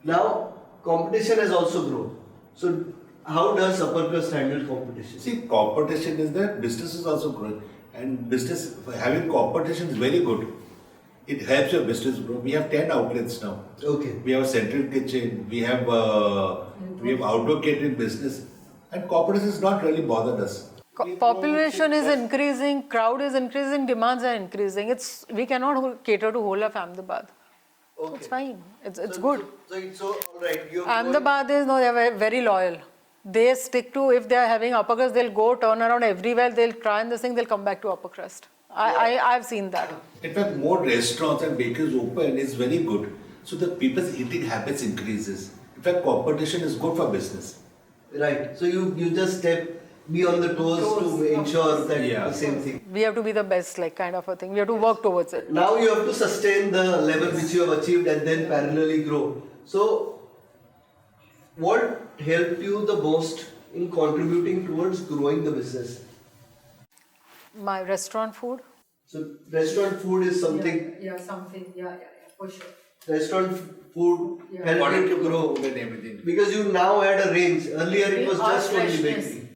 [SPEAKER 1] Now competition has also grown. So how does Upper Crust handle competition?
[SPEAKER 2] see, competition is there, business is also growing. And business, having competition is very good. It helps your business grow. We have 10 outlets now.
[SPEAKER 1] Okay.
[SPEAKER 2] We have a central kitchen. We have outdoor catering business. And competition has not really bothered us.
[SPEAKER 3] Population is increasing, crowd is increasing, demands are increasing. We cannot cater to whole of Ahmedabad.
[SPEAKER 1] Okay.
[SPEAKER 3] It's fine. It's good.
[SPEAKER 1] So all right.
[SPEAKER 3] Ahmedabad is they're very loyal. They stick to, if they're having upper crust, they'll go turn around everywhere, they'll try and this thing, they'll come back to upper crust. I've seen that.
[SPEAKER 2] In fact, more restaurants and bakeries open is very good. So the people's eating habits increases. In fact, competition is good for business.
[SPEAKER 1] Right. So you just be on the toes to ensure that the same thing.
[SPEAKER 3] We have to be the best, like kind of a thing. We have to work towards it.
[SPEAKER 1] Now you have to sustain the level which you have achieved and then parallelly grow. So what helped you the most in contributing towards growing the business?
[SPEAKER 3] My restaurant food.
[SPEAKER 1] So restaurant food is something.
[SPEAKER 5] Yeah, for sure.
[SPEAKER 1] Restaurant food helped you to grow
[SPEAKER 2] and everything.
[SPEAKER 1] because you now had a range. Earlier it was just only
[SPEAKER 5] freshness.
[SPEAKER 1] bakery.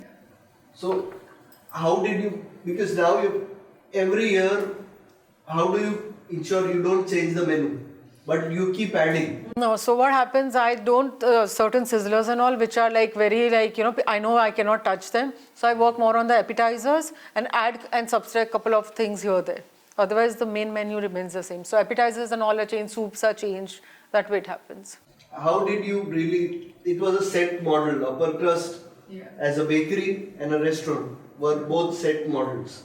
[SPEAKER 1] So how did you? Because now every year, how do you ensure you don't change the menu, but you keep adding?
[SPEAKER 3] No, so what happens, I don't, certain sizzlers and all, which are like very like, I know I cannot touch them. So I work more on the appetizers and add and subtract a couple of things here or there. Otherwise, the main menu remains the same. So appetizers and all are changed, soups are changed. That way it happens.
[SPEAKER 1] How did you really? It was a set model. Upper crust as a bakery and a restaurant were both set models.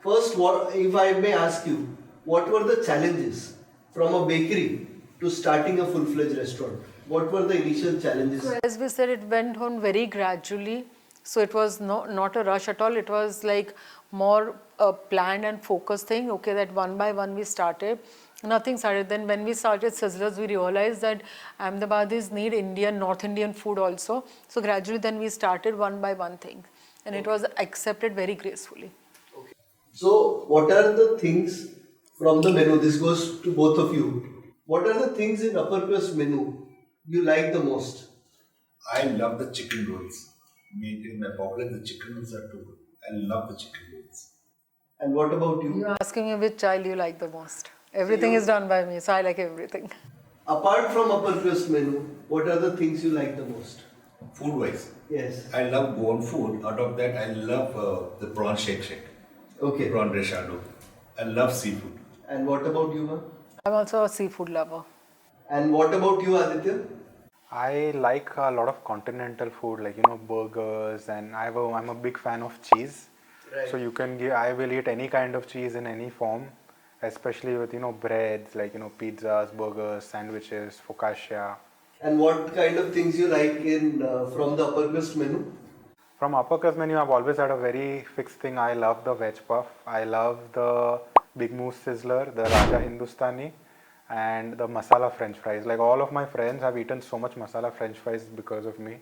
[SPEAKER 1] First, what if I may ask you, what were the challenges from a bakery to starting a full-fledged restaurant? What were the initial challenges?
[SPEAKER 3] So as we said, it went on very gradually. So it was not a rush at all. It was like more a planned and focused thing. Okay, that one by one we started. Nothing started. Then when we started Sizzlers, we realized that Ahmedabadis need North Indian food also. So gradually then we started one by one thing. And it was accepted very gracefully.
[SPEAKER 1] Okay. So what are the things from the menu? This goes to both of you. What are the things in upper crust menu you like the most?
[SPEAKER 2] I love the chicken rolls. In my pocket, the chicken rolls are too good. I love the chicken rolls.
[SPEAKER 1] And what about you?
[SPEAKER 3] You're asking me which child you like the most. Everything is done by me, so I like everything.
[SPEAKER 1] Apart from upper crust menu, what are the things you like the most?
[SPEAKER 2] Food-wise,
[SPEAKER 1] Yes.
[SPEAKER 2] I love Goan food. Out of that, I love the prawn shake.
[SPEAKER 1] Okay.
[SPEAKER 2] Prawn reshado. I love seafood.
[SPEAKER 1] And what about you, ma'am?
[SPEAKER 3] I'm also a seafood lover.
[SPEAKER 1] And what about you, Aditya?
[SPEAKER 4] I like a lot of continental food, like burgers, and I'm a big fan of cheese.
[SPEAKER 1] Right.
[SPEAKER 4] So I will eat any kind of cheese in any form, especially with breads like pizzas, burgers, sandwiches, focaccia.
[SPEAKER 1] And what kind of things you like in from the upper crust menu?
[SPEAKER 4] From upper crust menu, I've always had a very fixed thing. I love the veg puff. I love the Big Moose Sizzler, the Raja Hindustani, and the masala French fries. Like all of my friends have eaten so much masala French fries because of me.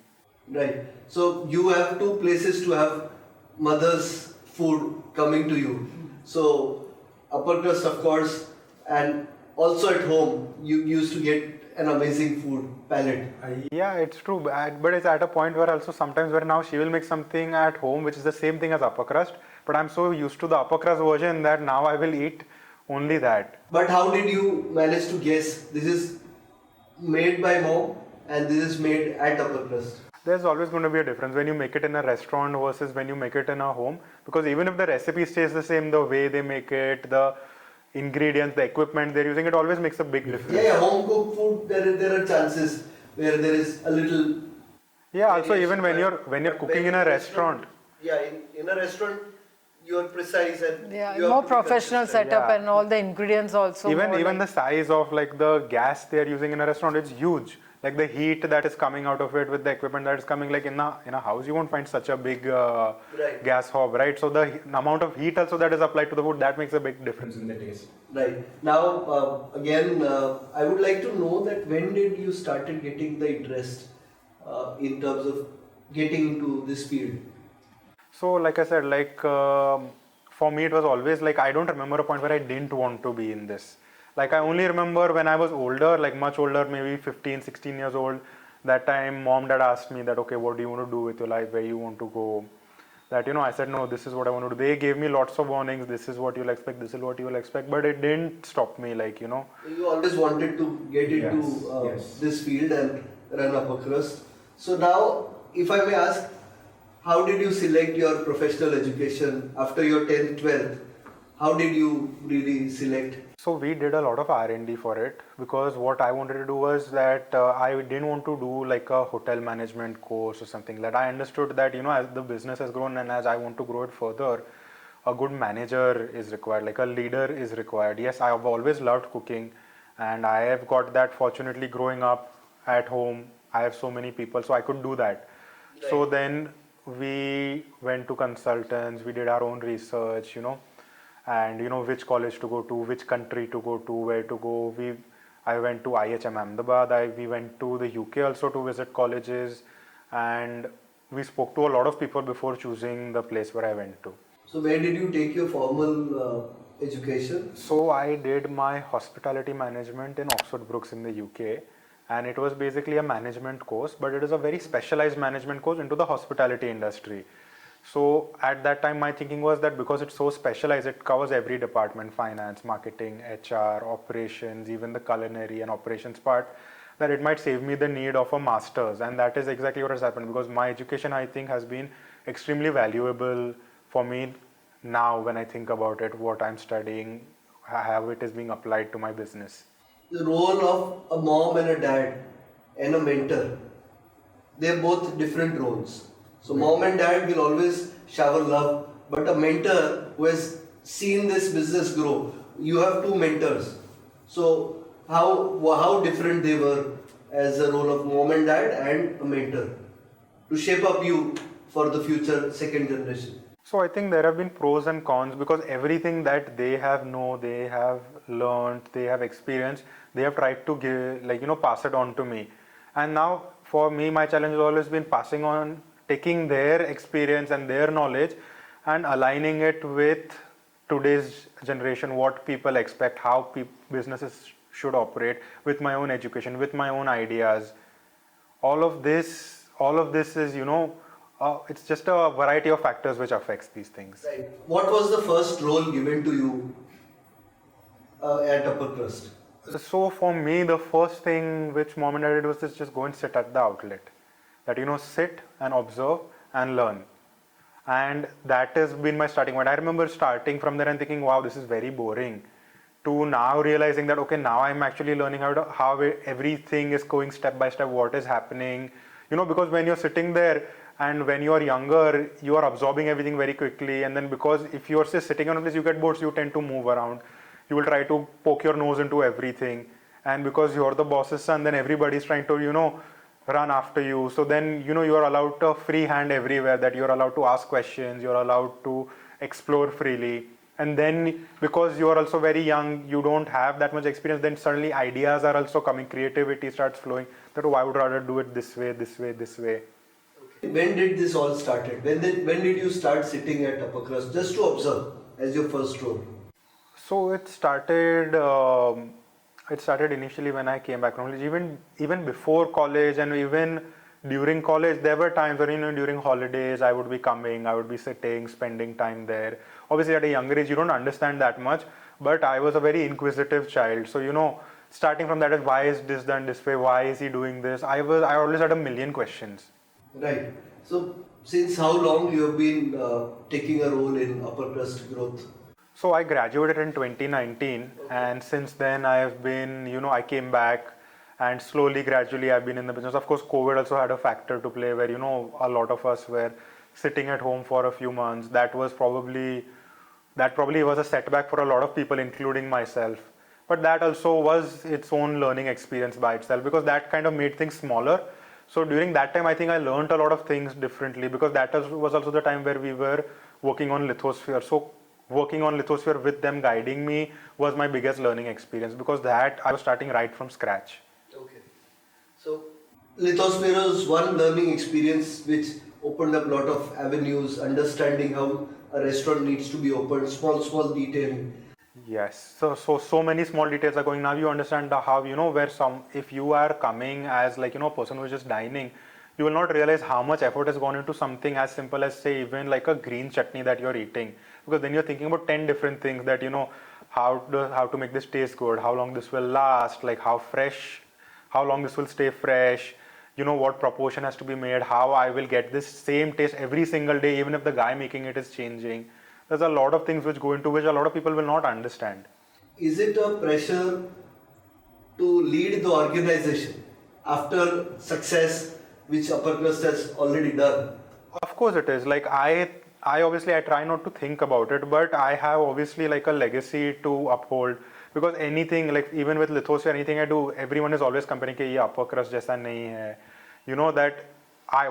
[SPEAKER 1] Right. So you have two places to have mother's food coming to you. So upper crust, of course, and also at home you used to get an amazing food palette.
[SPEAKER 4] Yeah, it's true. But it's at a point where also sometimes where now she will make something at home which is the same thing as upper crust. But I'm so used to the upper crust version that now I will eat only that.
[SPEAKER 1] But how did you manage to guess this is made by mom and this is made at upper crust?
[SPEAKER 4] There's always going to be a difference when you make it in a restaurant versus when you make it in a home, because even if the recipe stays the same, the way they make it, the ingredients, the equipment they're using, it always makes a big difference.
[SPEAKER 1] Yeah, home cooked food, there are chances where there is a little.
[SPEAKER 4] Yeah, also even when you're cooking in a restaurant.
[SPEAKER 1] Yeah, in a restaurant you are precise and
[SPEAKER 3] Yeah,
[SPEAKER 1] you have
[SPEAKER 3] more
[SPEAKER 1] to be
[SPEAKER 3] professional
[SPEAKER 1] consistent.
[SPEAKER 3] setup
[SPEAKER 4] Yeah.
[SPEAKER 3] and all the ingredients also.
[SPEAKER 4] Even the size of like the gas they're using in a restaurant, it's huge. Like the heat that is coming out of it with the equipment that is coming, like in a house you won't find such a big
[SPEAKER 1] Right.
[SPEAKER 4] gas hob, right? So the amount of heat also that is applied to the food, that makes a big difference in the taste.
[SPEAKER 1] Right. Now, again, I would like to know that when did you started getting the interest in terms of getting into this field?
[SPEAKER 4] So like I said, like for me it was always like I don't remember a point where I didn't want to be in this. Like I only remember when I was older, like much older, maybe 15, 16 years old, that time mom dad asked me that, okay, what do you want to do with your life, where you want to go? that, I said, no, this is what I want to do. They gave me lots of warnings. This is what you'll expect. This is what you'll expect. But it didn't stop me,
[SPEAKER 1] You always wanted to get into
[SPEAKER 2] Yes.
[SPEAKER 1] this field and run Upper Crust. So now, if I may ask, how did you select your professional education after your 10th, 12th? How did you really select?
[SPEAKER 4] So we did a lot of R&D for it, because what I wanted to do was that I didn't want to do like a hotel management course or something. That I understood that, as the business has grown and as I want to grow it further, a good manager is required, like a leader is required. Yes, I have always loved cooking, and I have got that fortunately growing up at home. I have so many people, so I could do that. So then we went to consultants, we did our own research, and which college to go to, which country to go to, where to go. I went to IHM Ahmedabad. We went to the UK also to visit colleges, and we spoke to a lot of people before choosing the place where I went to.
[SPEAKER 1] So where did you take your formal education?
[SPEAKER 4] So I did my hospitality management in Oxford Brookes in the UK, and it was basically a management course, but it is a very specialized management course into the hospitality industry. So at that time my thinking was that because it's so specialized, it covers every department: finance, marketing, HR, operations, even the culinary and operations part, that it might save me the need of a master's. And that is exactly what has happened, because my education, I think, has been extremely valuable for me now when I think about it, what I'm studying, how it is being applied to my business.
[SPEAKER 1] The role of a mom and a dad and a mentor, they're both different roles. So mom and dad will always shower love, but a mentor who has seen this business grow, you have two mentors. So how different they were as a role of mom and dad and a mentor to shape up you for the future second generation.
[SPEAKER 4] So I think there have been pros and cons, because everything that they have they have learned, they have experienced, they have tried to give, pass it on to me. And now for me, my challenge has always been passing on, taking their experience and their knowledge and aligning it with today's generation, what people expect, how businesses should operate, with my own education, with my own ideas. All of this is, it's just a variety of factors which affects these things.
[SPEAKER 1] Right. What was the first role given to you at Upper Crust?
[SPEAKER 4] So for me, the first thing which mom and dad did was just go and sit at the outlet. That, sit and observe and learn. And that has been my starting point. I remember starting from there and thinking, wow, this is very boring, to now realizing that, okay, now I'm actually learning how everything is going step by step, what is happening. Because when you're sitting there and when you're younger, you are absorbing everything very quickly. And then because if you're just sitting on a place, you get bored, so you tend to move around. You will try to poke your nose into everything. And because you're the boss's son, then everybody's trying to, run after you. So then, you are allowed a free hand everywhere, that you're allowed to ask questions, you're allowed to explore freely. And then because you are also very young, you don't have that much experience, then suddenly ideas are also coming, creativity starts flowing, that, oh, I would rather do it this way, this way, this way.
[SPEAKER 1] When did this all started? When did you start sitting at Upper Crust just to observe as your first role?
[SPEAKER 4] So it started initially when I came back from college. Even before college and even during college, there were times where, during holidays, I would be sitting, spending time there. Obviously at a younger age, you don't understand that much, but I was a very inquisitive child. So, starting from that, why is this done this way? Why is he doing this? I always had a million questions.
[SPEAKER 1] Right. So since how long you have been taking a role in Upper Crust growth?
[SPEAKER 4] So I graduated in 2019, and since then I have been, I came back, and slowly, gradually I've been in the business. Of course, COVID also had a factor to play where, a lot of us were sitting at home for a few months. That probably was a setback for a lot of people, including myself. But that also was its own learning experience by itself, because that kind of made things smaller. So during that time, I think I learned a lot of things differently, because that was also the time where we were working on lithosphere. So working on lithosphere with them guiding me was my biggest learning experience, because that I was starting right from scratch.
[SPEAKER 1] Okay. So lithosphere was one learning experience which opened up a lot of avenues, understanding how a restaurant needs to be opened, small detailing.
[SPEAKER 4] Yes, so many small details are going. Now you understand how, where if you are coming as a person who is just dining, you will not realize how much effort has gone into something as simple as, say, even like a green chutney that you're eating. Because then you're thinking about 10 different things that, how to make this taste good, how long this will last, like how long this will stay fresh, what proportion has to be made, how I will get this same taste every single day, even if the guy making it is changing. There's a lot of things which go into which a lot of people will not understand.
[SPEAKER 1] Is it a pressure to lead the organization after success which Upper Crust has already done?
[SPEAKER 4] Of course it is. Like I obviously I try not to think about it, but I have obviously like a legacy to uphold, because anything, like even with lithos or anything I do, everyone is always comparing कि ये upper crust जैसा नहीं है. That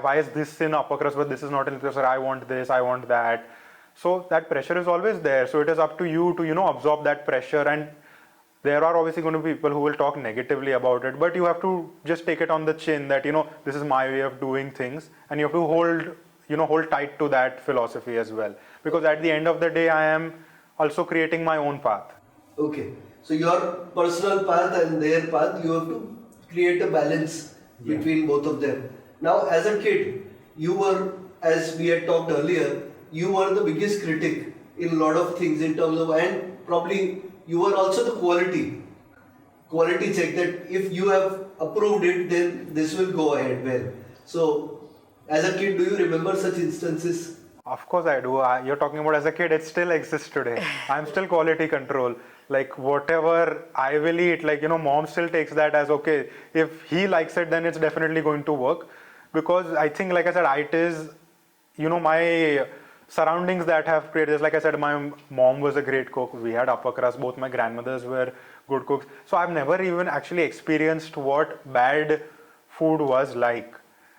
[SPEAKER 4] why is this in upper crust but this is not in lithos, or I want this, I want that. So that pressure is always there. So it is up to you to absorb that pressure, and there are obviously going to be people who will talk negatively about it, but you have to just take it on the chin that this is my way of doing things, and you have to hold tight to that philosophy as well, because at the end of the day I am also creating my own path.
[SPEAKER 1] Okay, so your personal path and their path, you have to create a balance between both of them. Now, as a kid, you were, as we had talked earlier, you were the biggest critic in a lot of things in terms of, and probably you were also the quality check that if you have approved it, then this will go ahead well. So, as a kid, do you remember such instances?
[SPEAKER 4] Of course I do. You're talking about as a kid, it still exists today. I'm still quality control. Like whatever I will eat, like mom still takes that as okay. If he likes it, then it's definitely going to work. Because I think, like I said, it is, my surroundings that have created this. Like I said, my mom was a great cook. We had upper crust. Both my grandmothers were good cooks. So I've never even actually experienced what bad food was like.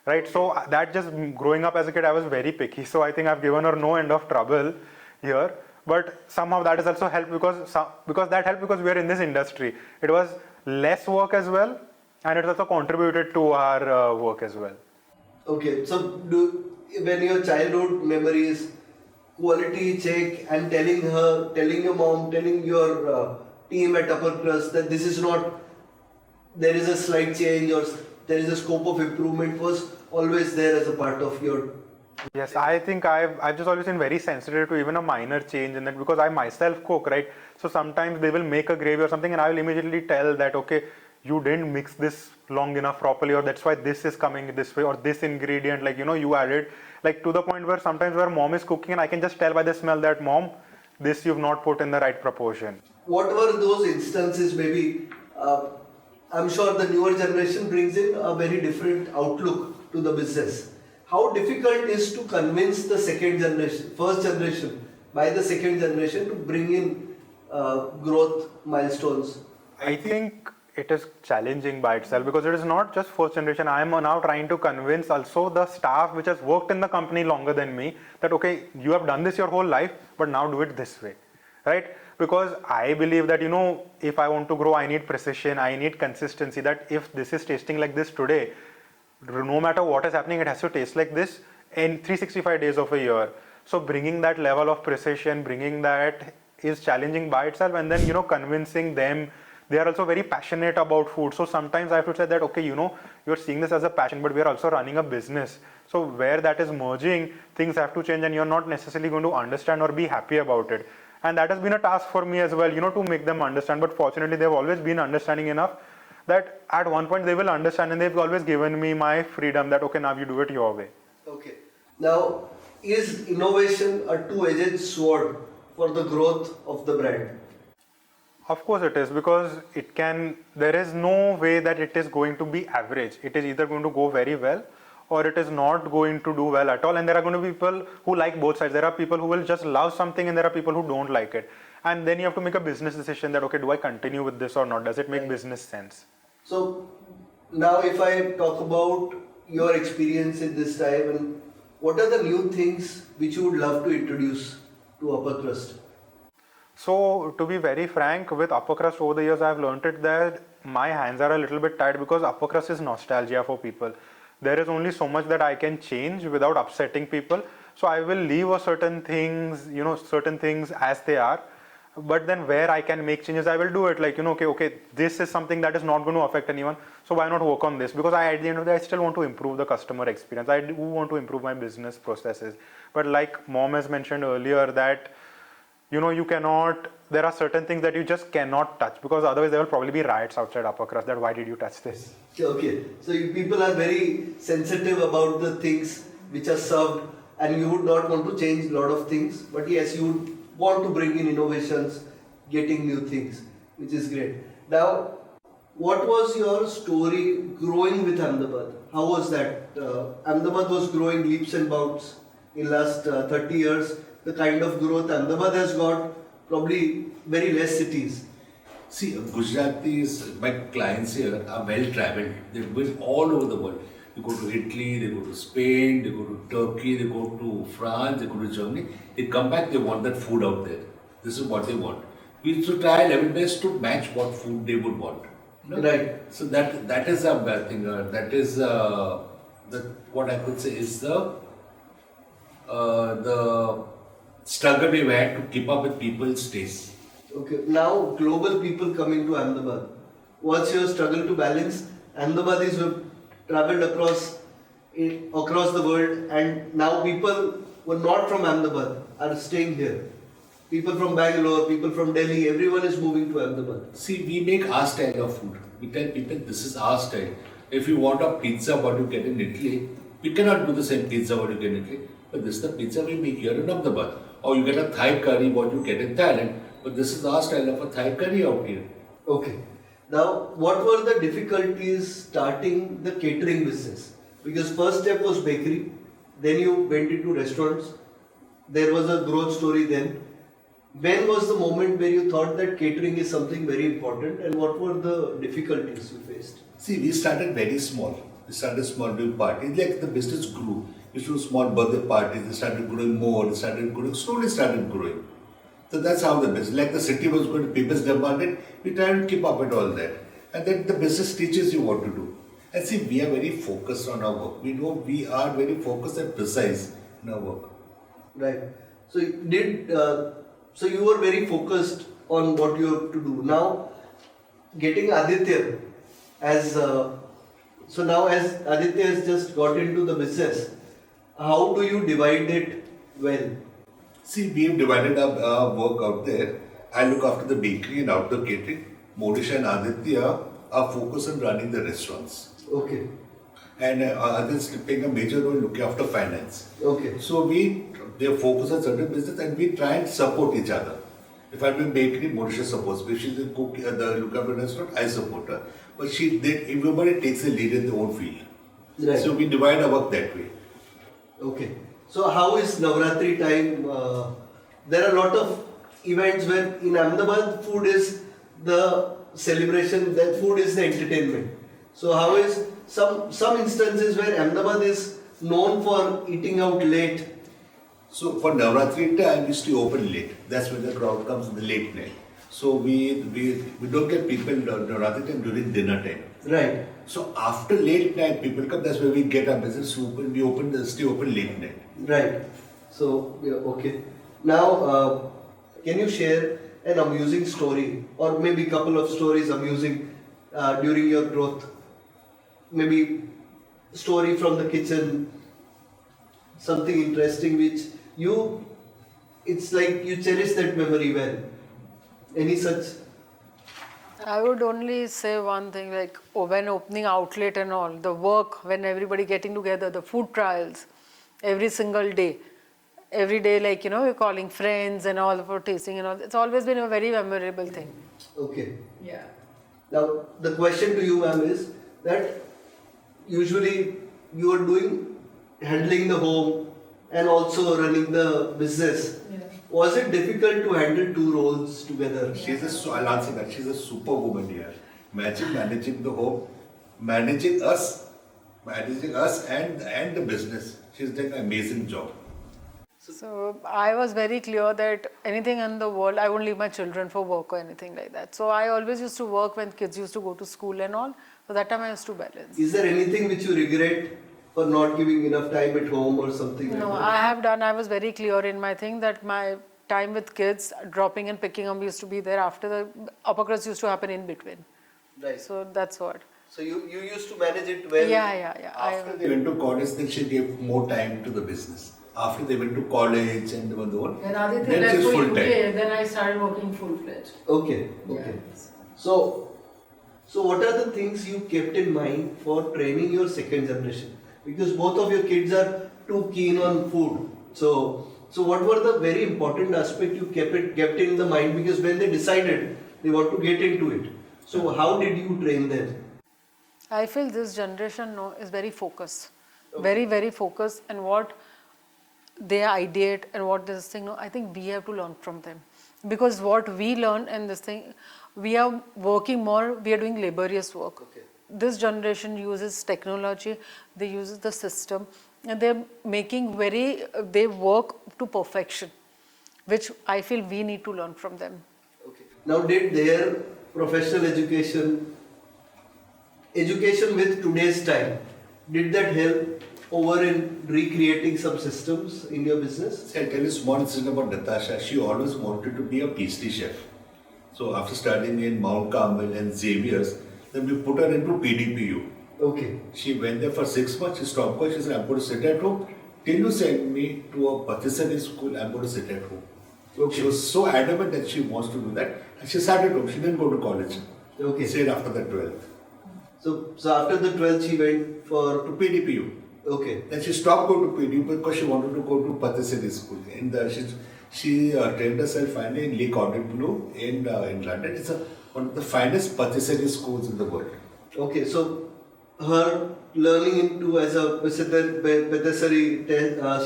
[SPEAKER 4] Right, so that just growing up as a kid, I was very picky. So I think I've given her no end of trouble here. But somehow that has also helped because that helped because we are in this industry. It was less work as well, and it also contributed to our work as well.
[SPEAKER 1] Okay, so when your childhood memories, quality check, and telling your mom, telling your team at Upper Crust that this is not, there is a slight change or there is a scope of improvement was always there as a part of your.
[SPEAKER 4] Yes, I think I've just always been very sensitive to even a minor change in that, because I myself cook, right? So sometimes they will make a gravy or something and I will immediately tell that, okay, you didn't mix this long enough properly, or that's why this is coming this way, or this ingredient, like, you added, like to the point where sometimes where mom is cooking and I can just tell by the smell that mom, this you've not put in the right proportion.
[SPEAKER 1] What were those instances? Maybe I'm sure the newer generation brings in a very different outlook to the business. How difficult is to convince the first generation by the second generation to bring in growth milestones?
[SPEAKER 4] I think it is challenging by itself, because it is not just first generation. I am now trying to convince also the staff which has worked in the company longer than me that, okay, you have done this your whole life, but now do it this way, right? Because I believe that, if I want to grow, I need precision, I need consistency, that if this is tasting like this today, no matter what is happening, it has to taste like this in 365 days of a year. So bringing that level of precision, bringing that is challenging by itself, and then, convincing them. They are also very passionate about food. So sometimes I have to say that, okay, you're seeing this as a passion, but we are also running a business. So where that is merging, things have to change and you're not necessarily going to understand or be happy about it. And that has been a task for me as well, to make them understand. But fortunately, they've always been understanding enough that at one point they will understand, and they've always given me my freedom that, okay, now you do it your way.
[SPEAKER 1] Okay. Now, is innovation a two-edged sword for the growth of the brand?
[SPEAKER 4] Of course it is, because there is no way that it is going to be average. It is either going to go very well or it is not going to do well at all. And there are going to be people who like both sides. There are people who will just love something and there are people who don't like it. And then you have to make a business decision that, okay, do I continue with this or not? Does it make business sense?
[SPEAKER 1] So now if I talk about your experience in this time, and what are the new things which you would love to introduce to Upper Crust?
[SPEAKER 4] So to be very frank, with Upper Crust over the years, I've learned it that my hands are a little bit tied, because Upper Crust is nostalgia for people. There is only so much that I can change without upsetting people. So I will leave certain things as they are. but then where I can make changes, I will do it. Like, okay, this is something that is not going to affect anyone, so why not work on this? Because at the end of the day, I still want to improve the customer experience. I do want to improve my business processes. But like mom has mentioned earlier, that you cannot, there are certain things that you just cannot touch, because otherwise there will probably be riots outside upper crust that why did you touch this?
[SPEAKER 1] Okay, so you people are very sensitive about the things which are served, and you would not want to change a lot of things, but yes, you would want to bring in innovations, getting new things, which is great. Now, what was your story growing with Ahmedabad? How was that? Ahmedabad was growing leaps and bounds in last 30 years. The kind of growth Ahmedabad has got, probably very less cities.
[SPEAKER 2] See, Gujaratis, my clients here are well traveled. They've been all over the world. They go to Italy, they go to Spain, they go to Turkey, they go to France, they go to Germany. They come back, they want that food out there. This is what they want. We used to try level best to match what food they would want.
[SPEAKER 1] Right.
[SPEAKER 2] So that is a bad thing. That is what I could say is the struggle we've had to keep up with people's tastes.
[SPEAKER 1] Okay, now global people coming to Ahmedabad. What's your struggle to balance? Ahmedabad is traveled across the world, and now people who are not from Ahmedabad are staying here. People from Bangalore, people from Delhi, everyone is moving to Ahmedabad.
[SPEAKER 2] See, we make our style of food. We tell people this is our style. If you want a pizza what you get in Italy, we cannot do the same pizza what you get in Italy. But this is the pizza we make here in Ahmedabad. Or you get a Thai curry what you get in Thailand. But this is our style of a Thai curry out here.
[SPEAKER 1] Okay. Now, what were the difficulties starting the catering business? Because first step was bakery, then you went into restaurants. There was a growth story then. When was the moment where you thought that catering is something very important, and what were the difficulties you faced?
[SPEAKER 2] See, we started very small. We started small doing parties. Like the business grew. We used to do small birthday parties. They started growing more. They started growing. Slowly started growing. So that's how the business. Like the city was going, people demanded. We tried to keep up with all that. And then the business teaches you what to do. And see, we are very focused on our work. We know we are very focused and precise in our work.
[SPEAKER 1] Right. So so you were very focused on what you have to do. Now, getting Aditya as as Aditya has just got into the business, how do you divide it well?
[SPEAKER 2] See, we have divided our work out there. I look after the bakery and outdoor catering. Monisha and Aditya are focused on running the restaurants.
[SPEAKER 1] Okay.
[SPEAKER 2] And Aditya is playing a major role looking after finance.
[SPEAKER 1] Okay.
[SPEAKER 2] So they focus on certain business and we try and support each other. If I'm in bakery, Monisha supports me. If she's in cook, the look after restaurant, I support her. But everybody takes a lead in their own field.
[SPEAKER 1] Right.
[SPEAKER 2] So we divide our work that way.
[SPEAKER 1] Okay. So how is Navratri time? There are a lot of events where in Ahmedabad food is the celebration, that food is the entertainment. So how is some instances where Ahmedabad is known for eating out late?
[SPEAKER 2] So for Navratri time, we stay open late. That's when the crowd comes in the late night. So we don't get people Navratri time during dinner time.
[SPEAKER 1] Right.
[SPEAKER 2] So after late night, people come. That's where we get our business open. We stay open late night.
[SPEAKER 1] Right. So yeah, okay. Now, can you share an amusing story, or maybe a couple of stories amusing during your growth? Maybe story from the kitchen, something interesting which it's like you cherish that memory well. Any such?
[SPEAKER 3] I would only say one thing, like when opening outlet and all, the work, when everybody getting together, the food trials, every single day. Every day, like, you're calling friends and all for tasting and all. It's always been a very memorable thing.
[SPEAKER 1] Okay.
[SPEAKER 5] Yeah.
[SPEAKER 1] Now, the question to you, ma'am, is that usually you are handling the home and also running the business.
[SPEAKER 5] Yeah.
[SPEAKER 1] Was it difficult to handle two roles together?
[SPEAKER 2] I'll answer that. She's a superwoman here. Imagine managing the home, managing us and the business. She's done an amazing job.
[SPEAKER 3] So I was very clear that anything in the world, I won't leave my children for work or anything like that. So I always used to work when kids used to go to school and all. So that time I used to balance.
[SPEAKER 1] Is there anything which you regret for not giving enough time at home or something
[SPEAKER 3] No,
[SPEAKER 1] like that?
[SPEAKER 3] I have done, I was very clear in my thing that my time with kids, dropping and picking up used to be there. After the upper crust used to happen in between.
[SPEAKER 1] Right.
[SPEAKER 3] So that's what.
[SPEAKER 1] So you used to manage it well.
[SPEAKER 3] Yeah.
[SPEAKER 2] After they went to college, then she gave more time to the business. After they went to college and were the one,
[SPEAKER 5] When Aditya
[SPEAKER 2] then
[SPEAKER 5] left
[SPEAKER 2] she's
[SPEAKER 5] for
[SPEAKER 2] full
[SPEAKER 5] UK,
[SPEAKER 2] time.
[SPEAKER 5] then I started working full-fledged.
[SPEAKER 1] Okay.
[SPEAKER 5] Yeah.
[SPEAKER 1] So what are the things you kept in mind for training your second generation? Because both of your kids are too keen on food. So what were the very important aspect you kept in the mind? Because when they decided they want to get into it, so how did you train them?
[SPEAKER 3] I feel this generation is very focused, very focused, and what they ideate and what this thing. I think we have to learn from them, because what we learn and this thing, we are working more. We are doing laborious work.
[SPEAKER 1] Okay.
[SPEAKER 3] This generation uses technology. They use the system, and they're making they work to perfection, which I feel we need to learn from them.
[SPEAKER 1] Okay. Now, did their professional education with today's time, did that help over in recreating some systems in your business?
[SPEAKER 2] See, I'll tell you a small incident about Natasha. She always wanted to be a pastry chef. So after studying in Mount Carmel and Xavier's, then we put her into PDPU.
[SPEAKER 1] Okay.
[SPEAKER 2] She went there for 6 months. She stopped going. She said, I'm going to sit at home. Till you send me to a patisserie school, I'm going to sit at home.
[SPEAKER 1] Okay.
[SPEAKER 2] She was so adamant that she wants to do that. And she sat at home. She didn't go to college.
[SPEAKER 1] Okay.
[SPEAKER 2] She stayed after the 12th.
[SPEAKER 1] So after the 12th, she went for.
[SPEAKER 2] To PDPU.
[SPEAKER 1] Okay.
[SPEAKER 2] Then she stopped going to PDPU because she wanted to go to patisserie school. She trained herself finally in Le Cordon Bleu in London. It's one of the finest patisserie schools in the world.
[SPEAKER 1] Okay, so her learning into as a patisserie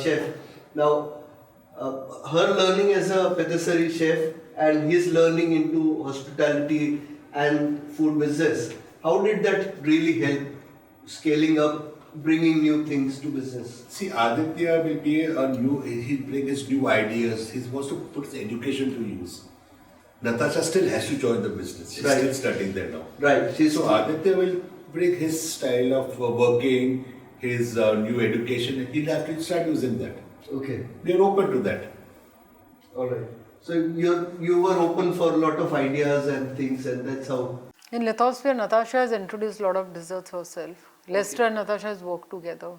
[SPEAKER 1] chef. Now, her learning as a patisserie chef and his learning into hospitality and food business. How did that really help scaling up, bringing new things to business?
[SPEAKER 2] See, Aditya will be he'll bring his new ideas. He wants to put his education to use. Natasha still has to join the business. She's
[SPEAKER 1] Right.
[SPEAKER 2] still studying there now.
[SPEAKER 1] Right.
[SPEAKER 2] So Aditya will bring his style of working, his new education. He'll have to start using that.
[SPEAKER 1] Okay.
[SPEAKER 2] We are open to that.
[SPEAKER 1] All right. So you were open for a lot of ideas and things, and that's how.
[SPEAKER 3] In lithosphere, Natasha has introduced a lot of desserts herself. Lester and Natasha has worked together.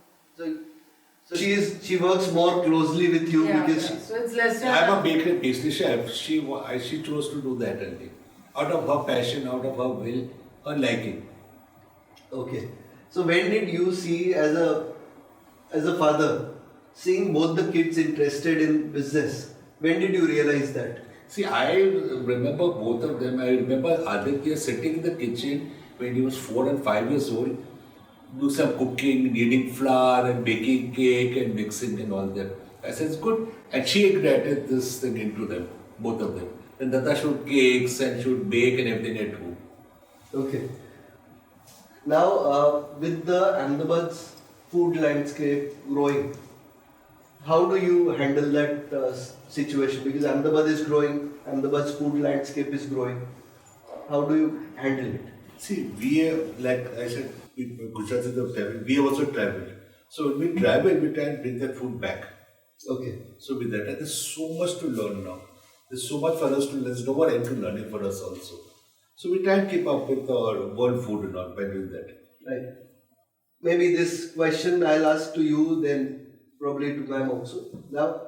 [SPEAKER 1] So she works more closely with you because she,
[SPEAKER 5] So it's less
[SPEAKER 2] I'm a bakery pastry chef. She chose to do that only. Out of her passion, out of her will, her liking.
[SPEAKER 1] okay. So when did you see as a father, seeing both the kids interested in business, when did you realize that?
[SPEAKER 2] See, I remember both of them. I remember Aditya sitting in the kitchen when he was 4 and 5 years old, do some cooking, kneading flour and baking cake and mixing and all that. I said, it's good. And she ignited this thing into them, both of them. And Natasha would cakes and she would bake and everything at home.
[SPEAKER 1] Okay. Now, with the Ahmedabad's food landscape growing, how do you handle that situation? Because Ahmedabad is growing, Ahmedabad's food landscape is growing. How do you handle it?
[SPEAKER 2] See, we like I said, Gujaratis have traveled. We have also traveled. So when we travel, we try and bring that food back.
[SPEAKER 1] Okay.
[SPEAKER 2] So with that, there's so much to learn now. There's so much for us to learn. There's no more end to learning for us also. So we try and keep up with our world food and all by doing that.
[SPEAKER 1] Right. Maybe this question I'll ask to you, then probably to ma'am also. Now,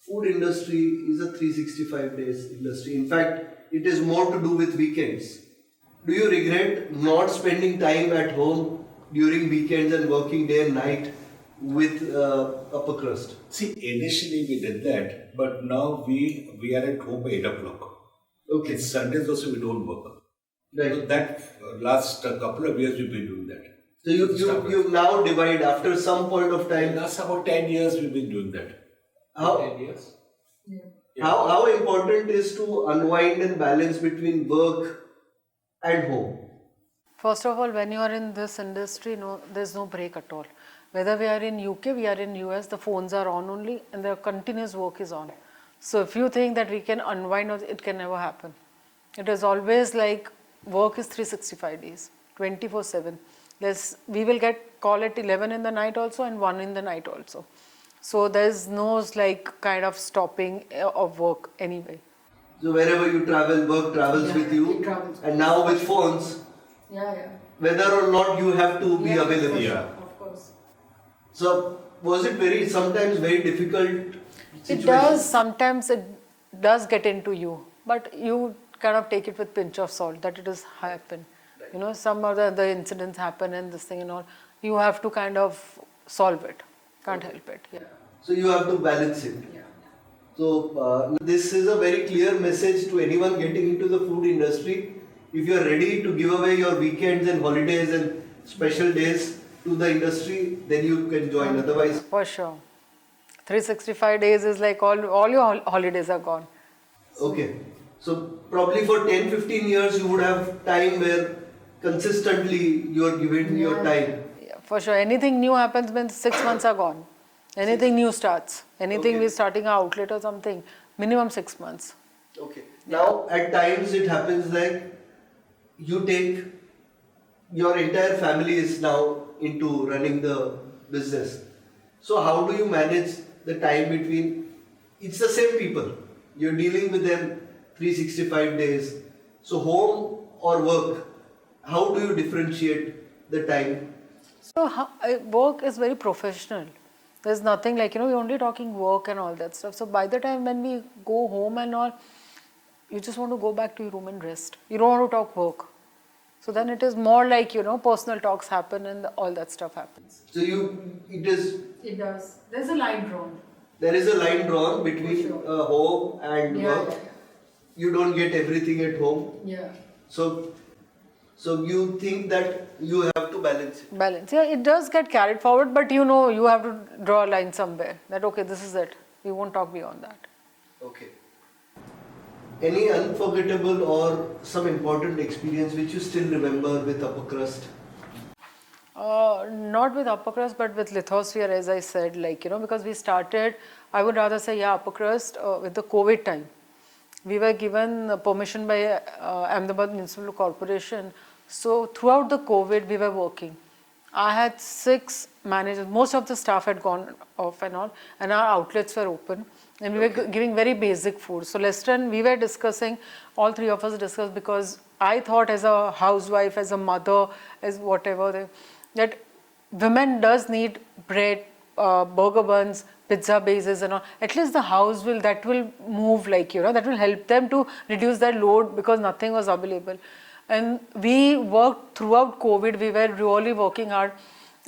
[SPEAKER 1] food industry is a 365 days industry. In fact, it is more to do with weekends. Do you regret not spending time at home during weekends and working day and night with upper crust?
[SPEAKER 2] See, initially we did that, but now we are at home by 8 o'clock.
[SPEAKER 1] Okay.
[SPEAKER 2] It's Sundays also we don't work.
[SPEAKER 1] Right.
[SPEAKER 2] So that last couple of years we've been doing that.
[SPEAKER 1] So you now divide after some point of time.
[SPEAKER 2] Last about 10 years we've been doing that.
[SPEAKER 1] How
[SPEAKER 2] 10 years? Yeah.
[SPEAKER 1] how important is to unwind and balance between work and home?
[SPEAKER 3] First of all, when you are in this industry, there's no break at all. Whether we are in UK, we are in US, the phones are on only and the continuous work is on. So if you think that we can unwind, it can never happen. It is always like work is 365 days, 24/7. We will get call at 11 in the night also and 1 in the night also. So there's no like kind of stopping of work anyway.
[SPEAKER 1] So wherever you travel, work travels
[SPEAKER 5] Yeah,
[SPEAKER 1] with you.
[SPEAKER 5] it travels.
[SPEAKER 1] And now with phones,
[SPEAKER 5] Yeah.
[SPEAKER 1] whether or not you have to be
[SPEAKER 5] Yeah,
[SPEAKER 1] available.
[SPEAKER 5] for sure,
[SPEAKER 2] Yeah.
[SPEAKER 5] of course.
[SPEAKER 1] So was it sometimes very difficult situation?
[SPEAKER 3] It does, sometimes it does get into you, but you kind of take it with pinch of salt that it has happened. You know, some other the incidents happen and this thing and all. You have to kind of solve it. Can't help it. Yeah.
[SPEAKER 1] So you have to balance it.
[SPEAKER 5] Yeah.
[SPEAKER 1] So this is a very clear message to anyone getting into the food industry. If you are ready to give away your weekends and holidays and special days to the industry, then you can join. Otherwise,
[SPEAKER 3] For sure. 365 days is like all your holidays are gone.
[SPEAKER 1] okay. So probably for 10-15 years you would have time where consistently you are giving your time.
[SPEAKER 3] Yeah, for sure. Anything new happens when 6 months are gone. Anything new starts. Anything
[SPEAKER 1] Okay.
[SPEAKER 3] we're starting an outlet or something, minimum 6 months.
[SPEAKER 1] Okay. Now at times it happens like you take your entire family is now into running the business. So how do you manage the time between, it's the same people, you're dealing with them 365 days. So home or work, how do you differentiate the time?
[SPEAKER 3] So work is very professional. There's nothing like, we're only talking work and all that stuff. So by the time when we go home and all, you just want to go back to your room and rest. You don't want to talk work. So then it is more like, personal talks happen and all that stuff happens.
[SPEAKER 1] So it is,
[SPEAKER 5] There's a line drawn.
[SPEAKER 1] there is a line drawn between
[SPEAKER 5] Sure.
[SPEAKER 1] home and
[SPEAKER 5] Yeah,
[SPEAKER 1] work.
[SPEAKER 5] yeah,
[SPEAKER 1] You don't get everything at home.
[SPEAKER 5] yeah.
[SPEAKER 1] So you think that you have to balance it.
[SPEAKER 3] Balance. Yeah, it does get carried forward, but you have to draw a line somewhere. That, okay, this is it. We won't talk beyond that.
[SPEAKER 1] Okay. Any unforgettable or some important experience which you still remember with Upper Crust?
[SPEAKER 3] Not with Upper Crust, but with Lithosphere, as I said, because we started, I would rather say, Upper Crust with the COVID time. We were given permission by Ahmedabad Municipal Corporation. So throughout the COVID, we were working. I had 6 managers. Most of the staff had gone off and all, and our outlets were open. And we were giving very basic food. So Lester and we were discussing, all 3 of us discussed, because I thought as a housewife, as a mother, as whatever, that women does need bread, burger buns, pizza bases and all. At least the house will move that will help them to reduce their load because nothing was available. And we worked throughout COVID. We were really working hard.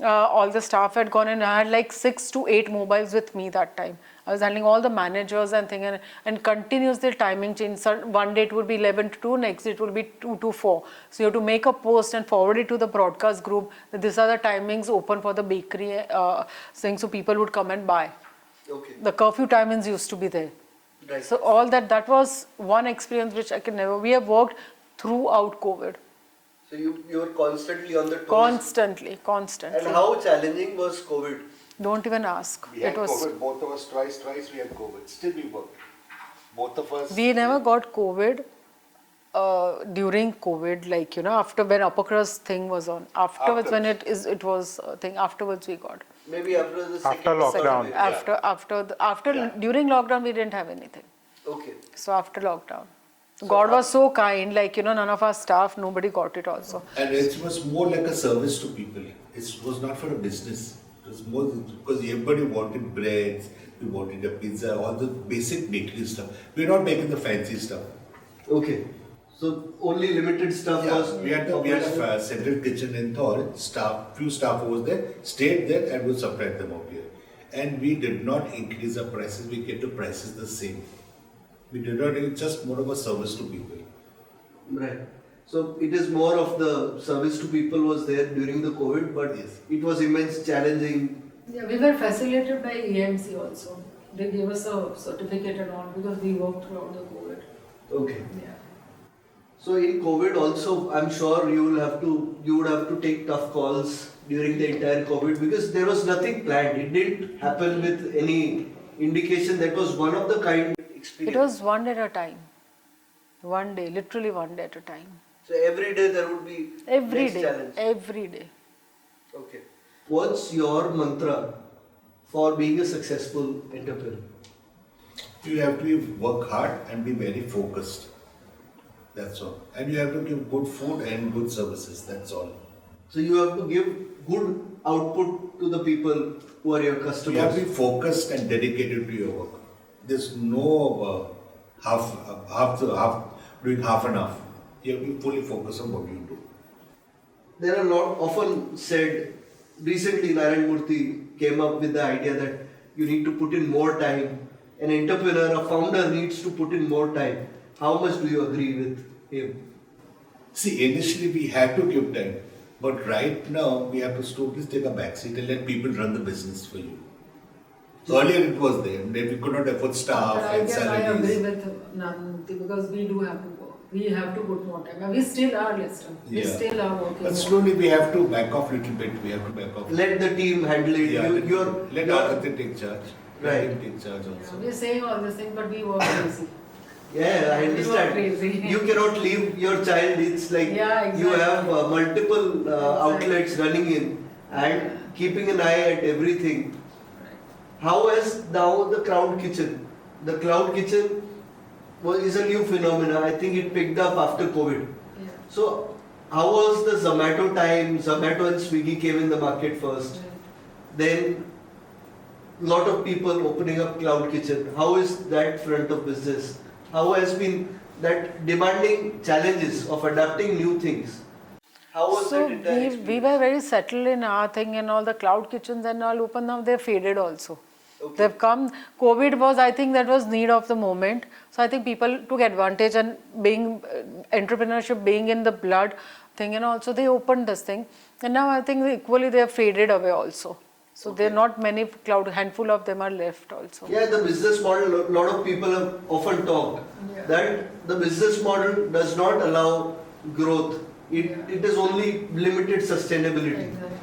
[SPEAKER 3] All the staff had gone, and I had like 6 to 8 mobiles with me that time. I was handling all the managers and thing, and continuously timing change. So one day it would be 11 to 2, next day it would be 2 to 4. So you have to make a post and forward it to the broadcast group that these are the timings open for the bakery thing, so people would come and buy.
[SPEAKER 1] Okay.
[SPEAKER 3] The curfew timings used to be there.
[SPEAKER 1] Right.
[SPEAKER 3] So all that was one experience which I can never. We have worked throughout COVID.
[SPEAKER 1] So you were constantly on the toes.
[SPEAKER 3] Constantly.
[SPEAKER 1] And how challenging was COVID?
[SPEAKER 3] Don't even ask.
[SPEAKER 6] We had
[SPEAKER 3] It was.
[SPEAKER 6] COVID, both of us twice we had COVID. Still we worked. Both of us.
[SPEAKER 3] We never got COVID during COVID, after when Upper Crust thing was on. Afterwards, when it was a thing, afterwards we got.
[SPEAKER 1] Maybe after the second
[SPEAKER 4] lockdown.
[SPEAKER 1] Yeah.
[SPEAKER 3] During lockdown we didn't have anything.
[SPEAKER 1] Okay.
[SPEAKER 3] So after lockdown. God was so kind, none of our staff, nobody got it also.
[SPEAKER 2] And it was more like a service to people. It was not for a business. It was more because everybody wanted breads, we wanted a pizza, all the basic bakery stuff. We're not making the fancy stuff.
[SPEAKER 1] Okay. So only limited stuff was.
[SPEAKER 2] We had a central kitchen in Thor. Few staff was there, stayed there, and we supplied them out here. And we did not increase our prices. We kept the prices the same. We did not. It's just more of a service to people.
[SPEAKER 1] Right. So it is more of the service to people was there during the COVID, but
[SPEAKER 2] Yes.
[SPEAKER 1] it was immense challenging.
[SPEAKER 5] Yeah, we were facilitated by EMC also. They gave us a certificate and all because we worked throughout the COVID.
[SPEAKER 1] Okay.
[SPEAKER 5] Yeah.
[SPEAKER 1] So in COVID also, I'm sure you would have to take tough calls during the entire COVID because there was nothing planned. It didn't happen with any indication. That was one of the kind experience.
[SPEAKER 3] It was one day at a time. One day, literally one day at a time.
[SPEAKER 1] So every day there would be
[SPEAKER 3] Every
[SPEAKER 1] next
[SPEAKER 3] day.
[SPEAKER 1] challenge.
[SPEAKER 3] Every day.
[SPEAKER 1] Okay. What's your mantra for being a successful entrepreneur?
[SPEAKER 2] You have to work hard and be very focused. That's all. And you have to give good food and good services. That's all.
[SPEAKER 1] So you have to give good output to the people who are your customers.
[SPEAKER 2] You have to be focused and dedicated to your work. There's no doing half and half. You have to be fully focused on what you do.
[SPEAKER 1] There are a lot often said, recently Narayan Murthy came up with the idea that you need to put in more time. An entrepreneur, a founder needs to put in more time. How much do you agree with him?
[SPEAKER 2] See, initially we had to give time. But right now we have to totally take a backseat and let people run the business for you. Earlier it was there. We could not afford staff
[SPEAKER 5] But I
[SPEAKER 2] and
[SPEAKER 5] guess I
[SPEAKER 2] salaries.
[SPEAKER 5] agree with Nanti because we do have to work. We have to put more time. And we still are, Lester. We
[SPEAKER 2] Yeah.
[SPEAKER 5] still are working.
[SPEAKER 2] But
[SPEAKER 5] more.
[SPEAKER 2] slowly we have to back off a little bit. We have to back off.
[SPEAKER 1] Let the team handle it.
[SPEAKER 2] Yeah, let
[SPEAKER 1] you're-
[SPEAKER 2] Aditya take charge. Let
[SPEAKER 1] Right.
[SPEAKER 2] him take charge
[SPEAKER 5] Yeah,
[SPEAKER 2] also.
[SPEAKER 5] we're saying all these things, but we work crazy.
[SPEAKER 1] Yeah, I
[SPEAKER 5] We
[SPEAKER 1] understand.
[SPEAKER 5] go crazy.
[SPEAKER 1] You cannot leave your child. It's like
[SPEAKER 5] Yeah,
[SPEAKER 1] you have
[SPEAKER 5] exactly.
[SPEAKER 1] multiple
[SPEAKER 5] Exactly.
[SPEAKER 1] outlets running in and keeping an eye at everything. How has now the cloud kitchen? The cloud kitchen is a new phenomenon. I think it picked up after COVID.
[SPEAKER 5] Yeah.
[SPEAKER 1] So, how was the Zomato time? Zomato and Swiggy came in the market first. Then, lot of people opening up cloud kitchen. How is that front of business? How has been that demanding challenges of adapting new things? How was
[SPEAKER 3] So
[SPEAKER 1] that entire
[SPEAKER 3] we
[SPEAKER 1] experience?
[SPEAKER 3] were very settled in our thing and all the cloud kitchens and all open now, they've faded also.
[SPEAKER 1] Okay.
[SPEAKER 3] They've come, COVID was, I think that was need of the moment. So I think people took advantage and being, entrepreneurship being in the blood thing and also they opened this thing. And now I think equally they have faded away also. So there are not many cloud, handful of them are left also.
[SPEAKER 1] Yeah, the business model, a lot of people have often talked that the business model does not allow growth. It is only limited sustainability.
[SPEAKER 5] Exactly.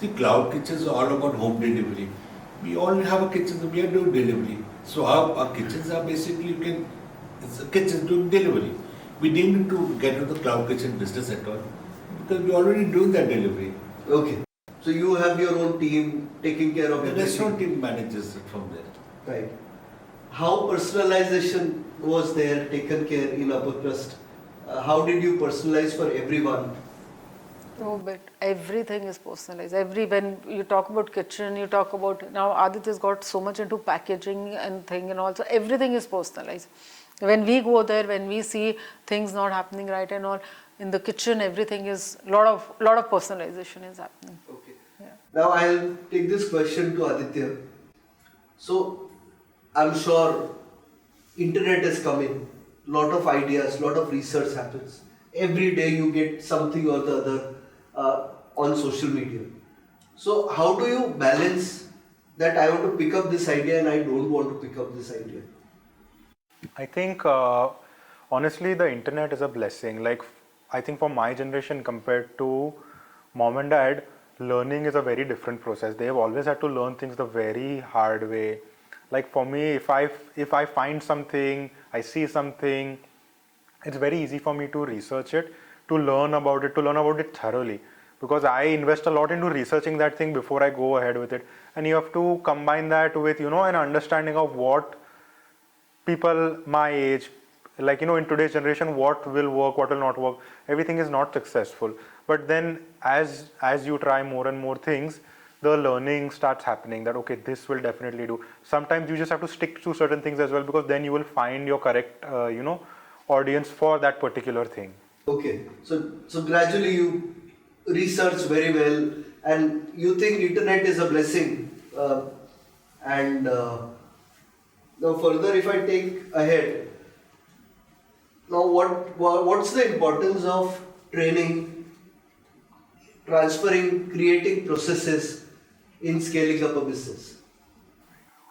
[SPEAKER 2] See, cloud kitchens are all about home delivery. We all have a kitchen, we are doing delivery. So our kitchens are basically, it's a kitchen doing delivery. We didn't need to get into the cloud kitchen business at all because we're already doing that delivery.
[SPEAKER 1] Okay. So you have your own team taking care of
[SPEAKER 2] The
[SPEAKER 1] everything.
[SPEAKER 2] restaurant team manages it from there.
[SPEAKER 1] Right. How personalization was there taken care in Upper Crust? How did you personalize for everyone?
[SPEAKER 3] Oh, but everything is personalized. When you talk about kitchen, you talk about, now Aditya's got so much into packaging and thing and also everything is personalized. When we go there, when we see things not happening right and all, in the kitchen everything is, lot of personalization is happening.
[SPEAKER 1] Okay.
[SPEAKER 3] Yeah.
[SPEAKER 1] Now I'll take this question to Aditya. So I'm sure internet has come in, lot of ideas, lot of research happens. Every day you get something or the other on social media. So how do you balance that I want to pick up this idea and I don't want to pick up this idea?
[SPEAKER 4] I think honestly the internet is a blessing. Like I think for my generation compared to mom and dad, learning is a very different process. They have always had to learn things the very hard way. Like for me, if I find something, I see something, it's very easy for me to research it, to learn about it thoroughly. Because I invest a lot into researching that thing before I go ahead with it. And you have to combine that with, an understanding of what people my age, like, in today's generation, what will work, what will not work. Everything is not successful. But then as you try more and more things, the learning starts happening that, okay, this will definitely do. Sometimes you just have to stick to certain things as well, because then you will find your correct, audience for that particular thing.
[SPEAKER 1] Okay, so gradually you research very well and you think internet is a blessing. Now further, if I take ahead, now what's the importance of training, transferring, creating processes in scaling up a business?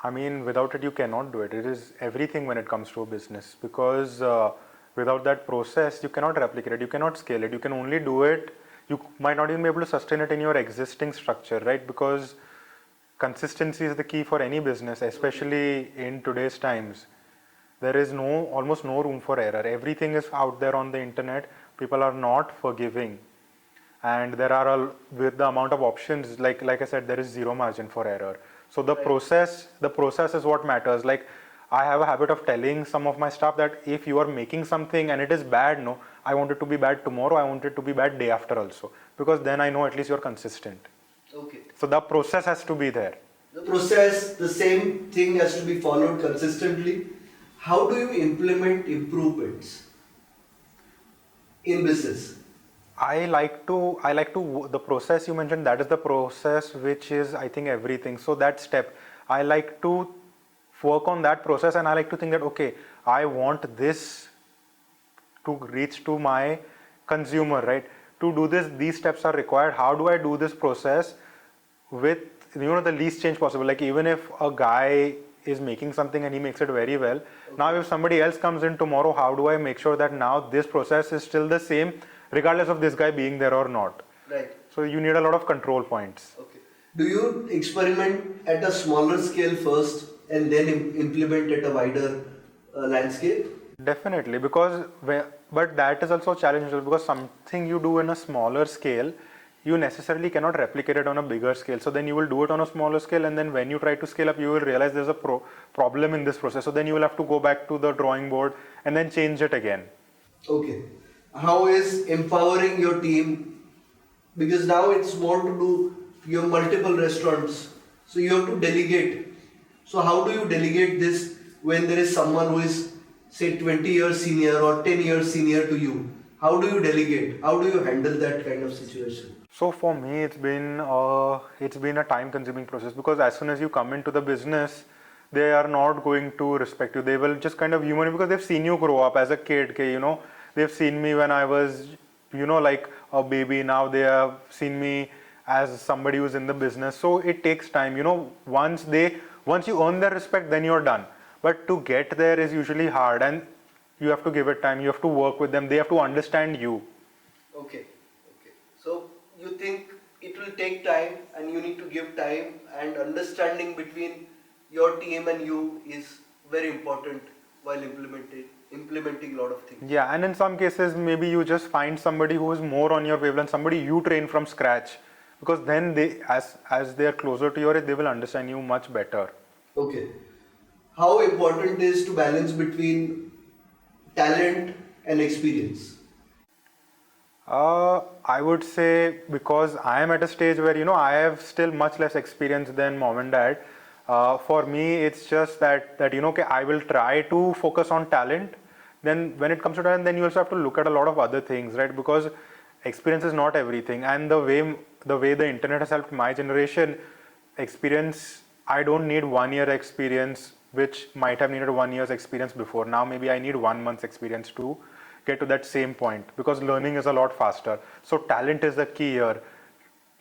[SPEAKER 4] I mean, without it, you cannot do it. It is everything when it comes to a business, because without that process, you cannot replicate it, you cannot scale it. You can only do it, you might not even be able to sustain it in your existing structure, right? Because consistency is the key for any business, especially in today's times. There is almost no room for error. Everything is out there on the internet. People are not forgiving. And there are with the amount of options, like I said, there is zero margin for error. So the process is what matters. Like I have a habit of telling some of my staff that if you are making something and it is bad, no, I want it to be bad tomorrow, I want it to be bad day after also, because then I know at least you're consistent.
[SPEAKER 1] Okay.
[SPEAKER 4] So the process has to be there.
[SPEAKER 1] The process, the same thing has to be followed consistently. How do you implement improvements in business?
[SPEAKER 4] The process you mentioned, that is the process which is, I think, everything. So that step, I like to work on that process, and I like to think that, okay, I want this to reach to my consumer, right? To do this, these steps are required. How do I do this process with, the least change possible? Like even if a guy is making something and he makes it very well, now if somebody else comes in tomorrow, how do I make sure that now this process is still the same regardless of this guy being there or not?
[SPEAKER 1] Right.
[SPEAKER 4] So you need a lot of control points.
[SPEAKER 1] Okay. Do you experiment at a smaller scale first and then implement at a wider landscape?
[SPEAKER 4] Definitely, but that is also challenging, because something you do in a smaller scale, you necessarily cannot replicate it on a bigger scale. So then you will do it on a smaller scale, and then when you try to scale up, you will realize there's a problem in this process. So then you will have to go back to the drawing board and then change it again.
[SPEAKER 1] Okay. How is empowering your team? Because now it's more to do, you have multiple restaurants, so you have to delegate. So how do you delegate this when there is someone who is, say, 20 years senior or 10 years senior to you? How do you delegate? How do you handle that kind of situation?
[SPEAKER 4] So for me, it's been a time-consuming process, because as soon as you come into the business, they are not going to respect you. They will just kind of humor you because they've seen you grow up as a kid. They've seen me when I was, like a baby. Now they have seen me as somebody who's in the business. So it takes time. Once you earn their respect, then you're done. But to get there is usually hard, and you have to give it time. You have to work with them. They have to understand you.
[SPEAKER 1] Okay. So you think it will take time, and you need to give time, and understanding between your team and you is very important while implementing a lot of things.
[SPEAKER 4] Yeah, and in some cases, maybe you just find somebody who is more on your wavelength, somebody you train from scratch, because then they, as they are closer to your age, they will understand you much better.
[SPEAKER 1] Okay. How important is to balance between talent and experience?
[SPEAKER 4] I would say, because I am at a stage where, I have still much less experience than mom and dad. For me, it's just that okay, I will try to focus on talent. Then when it comes to talent, then you also have to look at a lot of other things, right? Because experience is not everything. And the way the internet has helped my generation, experience, I don't need 1 year experience, which might have needed 1 year's experience before. Now maybe I need 1 month's experience to get to that same point, because learning is a lot faster. So talent is the key here.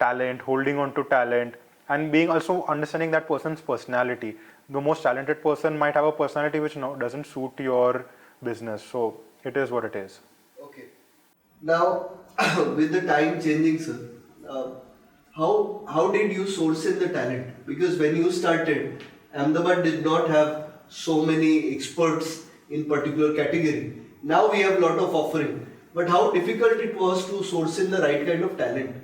[SPEAKER 4] Talent, holding on to talent, and being also understanding that person's personality. The most talented person might have a personality which doesn't suit your business. So it is what it is.
[SPEAKER 1] Okay. Now, with the time changing, sir, how did you source in the talent? Because when you started, Ahmedabad did not have so many experts in particular category. Now we have a lot of offering. But how difficult it was to source in the right kind of talent?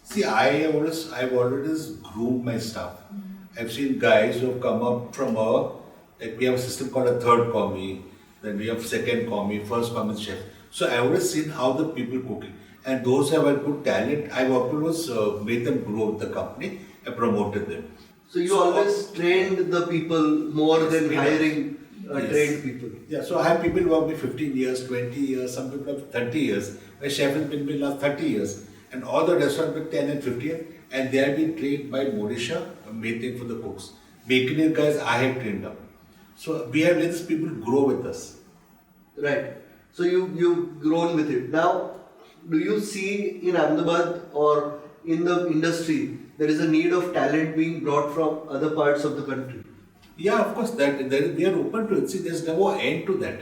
[SPEAKER 2] See, I've always groomed my staff. I've seen guys who have come up from like we have a system called a third commis, then we have second commis, first commis chef. So I've always seen how the people cooking. And those who have a good talent, I've always made them grow with the company and promoted them.
[SPEAKER 1] So you always trained the people more than hiring trained people.
[SPEAKER 2] Yeah, so I have people who have been 15 years, 20 years, some people have 30 years. My chef has been last 30 years. And all the restaurants with 10 and 15, and they have been trained by Monisha, a main thing for the cooks. Bakery guys, I have trained up. So we have let these people grow with us.
[SPEAKER 1] Right. So you've grown with it. Now, do you see in Ahmedabad or in the industry, there is a need of talent being brought from other parts of the country?
[SPEAKER 2] Yeah, of course, we are open to it. See, there's no end to that.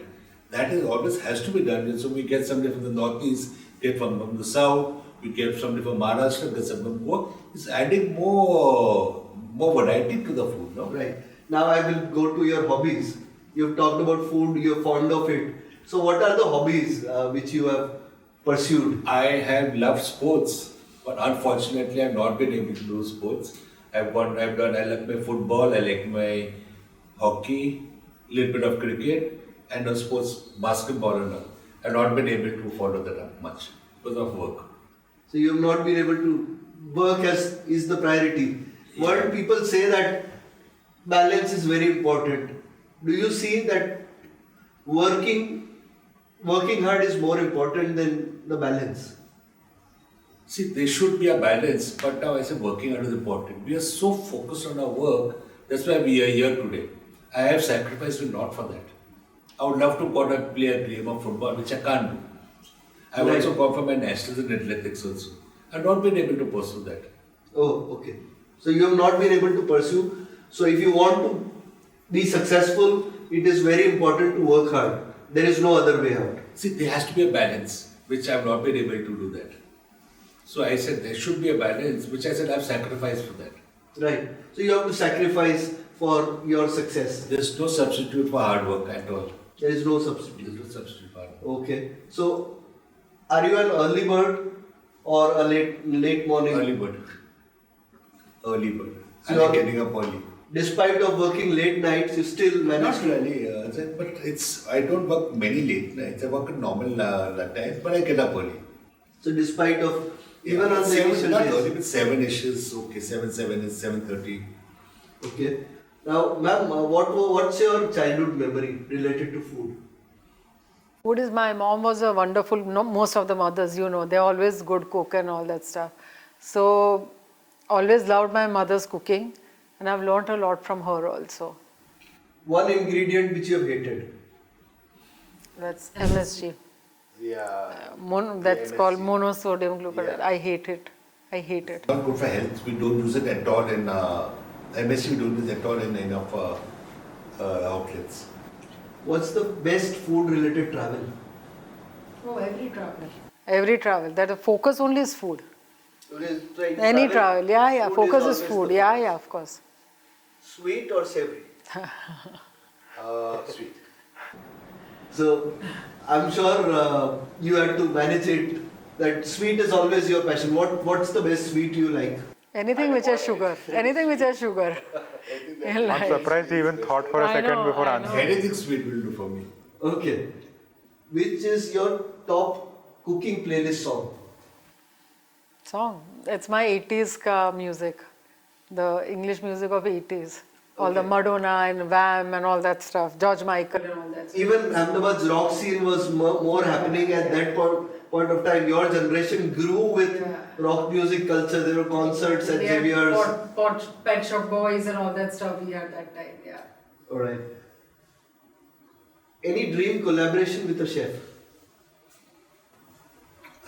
[SPEAKER 2] That is always has to be done. So we get somebody from the northeast, get from the south, we get somebody from Maharashtra, get somebody from Goa. It's adding more variety to the food, no?
[SPEAKER 1] Right. Now I will go to your hobbies. You've talked about food, you're fond of it. So what are the hobbies which you have pursued?
[SPEAKER 2] I have loved sports, but unfortunately I've not been able to do sports. I like my football, I like my hockey, little bit of cricket, and of sports, basketball and all. I've not been able to follow that up much because of work.
[SPEAKER 1] So you have not been able to work as is the priority. What people say that balance is very important. Do you see that working hard is more important than the balance?
[SPEAKER 2] See, there should be a balance, but now I say working out is important. We are so focused on our work, that's why we are here today. I have sacrificed a lot for that. I would love to go and play a game of football, which I can't do. I've
[SPEAKER 1] Right.
[SPEAKER 2] also gone for my nationals in athletics also. I've not been able to pursue that.
[SPEAKER 1] Oh, okay. So you have not been able to pursue. So if you want to be successful, it is very important to work hard. There is no other way out.
[SPEAKER 2] See, there has to be a balance, which I've not been able to do that. So I said there should be a balance, which I said I've sacrificed for that.
[SPEAKER 1] Right. So you have to sacrifice for your success.
[SPEAKER 2] There's no substitute for hard work at all.
[SPEAKER 1] There is no
[SPEAKER 2] There's
[SPEAKER 1] substitute.
[SPEAKER 2] no substitute for hard work.
[SPEAKER 1] Okay. So are you an early bird or a late morning?
[SPEAKER 2] Early bird. Early bird.
[SPEAKER 1] So
[SPEAKER 2] I like getting up early.
[SPEAKER 1] Despite of working late nights, you still manage
[SPEAKER 2] Not
[SPEAKER 1] to.
[SPEAKER 2] really, but I don't work many late nights. I work at normal times, but I get up early.
[SPEAKER 1] So despite of even on the
[SPEAKER 2] seven,
[SPEAKER 1] initial
[SPEAKER 2] not
[SPEAKER 1] days.
[SPEAKER 2] early, but 7-ish is okay. 7 is 7:30.
[SPEAKER 1] Okay. Now, ma'am, what's your childhood memory related to food?
[SPEAKER 3] Food is, my mom was a wonderful, no, most of the mothers, they're always good cook and all that stuff. So, always loved my mother's cooking, and I've learnt a lot from her also.
[SPEAKER 1] One ingredient which you have hated.
[SPEAKER 3] That's MSG.
[SPEAKER 6] Yeah.
[SPEAKER 3] That's
[SPEAKER 6] MSG.
[SPEAKER 3] called monosodium glucarate.
[SPEAKER 6] Yeah.
[SPEAKER 3] I hate it.
[SPEAKER 2] Not good for health. We don't use it at all in MSc. We don't use it at all in enough outlets.
[SPEAKER 1] What's the best food related travel?
[SPEAKER 5] Oh, every travel.
[SPEAKER 3] Every travel. That the focus only is food.
[SPEAKER 1] Right,
[SPEAKER 3] Any travel. Yeah.
[SPEAKER 1] food
[SPEAKER 3] Focus is
[SPEAKER 1] always
[SPEAKER 3] food.
[SPEAKER 1] the
[SPEAKER 3] Yeah,
[SPEAKER 1] focus.
[SPEAKER 3] of course.
[SPEAKER 1] Sweet or savory?
[SPEAKER 6] Sweet.
[SPEAKER 1] So, I'm sure you had to manage it. That sweet is always your passion. What's the best sweet you like?
[SPEAKER 3] Anything which has sugar. Anything which has sugar.
[SPEAKER 4] I'm surprised you even thought for a
[SPEAKER 3] I
[SPEAKER 4] second
[SPEAKER 3] know,
[SPEAKER 4] before
[SPEAKER 3] I
[SPEAKER 4] answering.
[SPEAKER 2] Anything sweet will do for me.
[SPEAKER 1] Okay. Which is your top cooking playlist song?
[SPEAKER 3] Song. It's my 80s ka music. The English music of 80s. All the
[SPEAKER 1] Okay.
[SPEAKER 3] Madonna and Wham and all that stuff. George Michael and all that stuff.
[SPEAKER 1] Even Ahmedabad's rock scene was more happening at that point of time. Your generation grew with rock music culture. There were concerts at
[SPEAKER 5] We had
[SPEAKER 1] Xavier's.
[SPEAKER 5] Pet Shop Boys and all that stuff we had that time, yeah.
[SPEAKER 1] Alright. Any dream collaboration with a chef?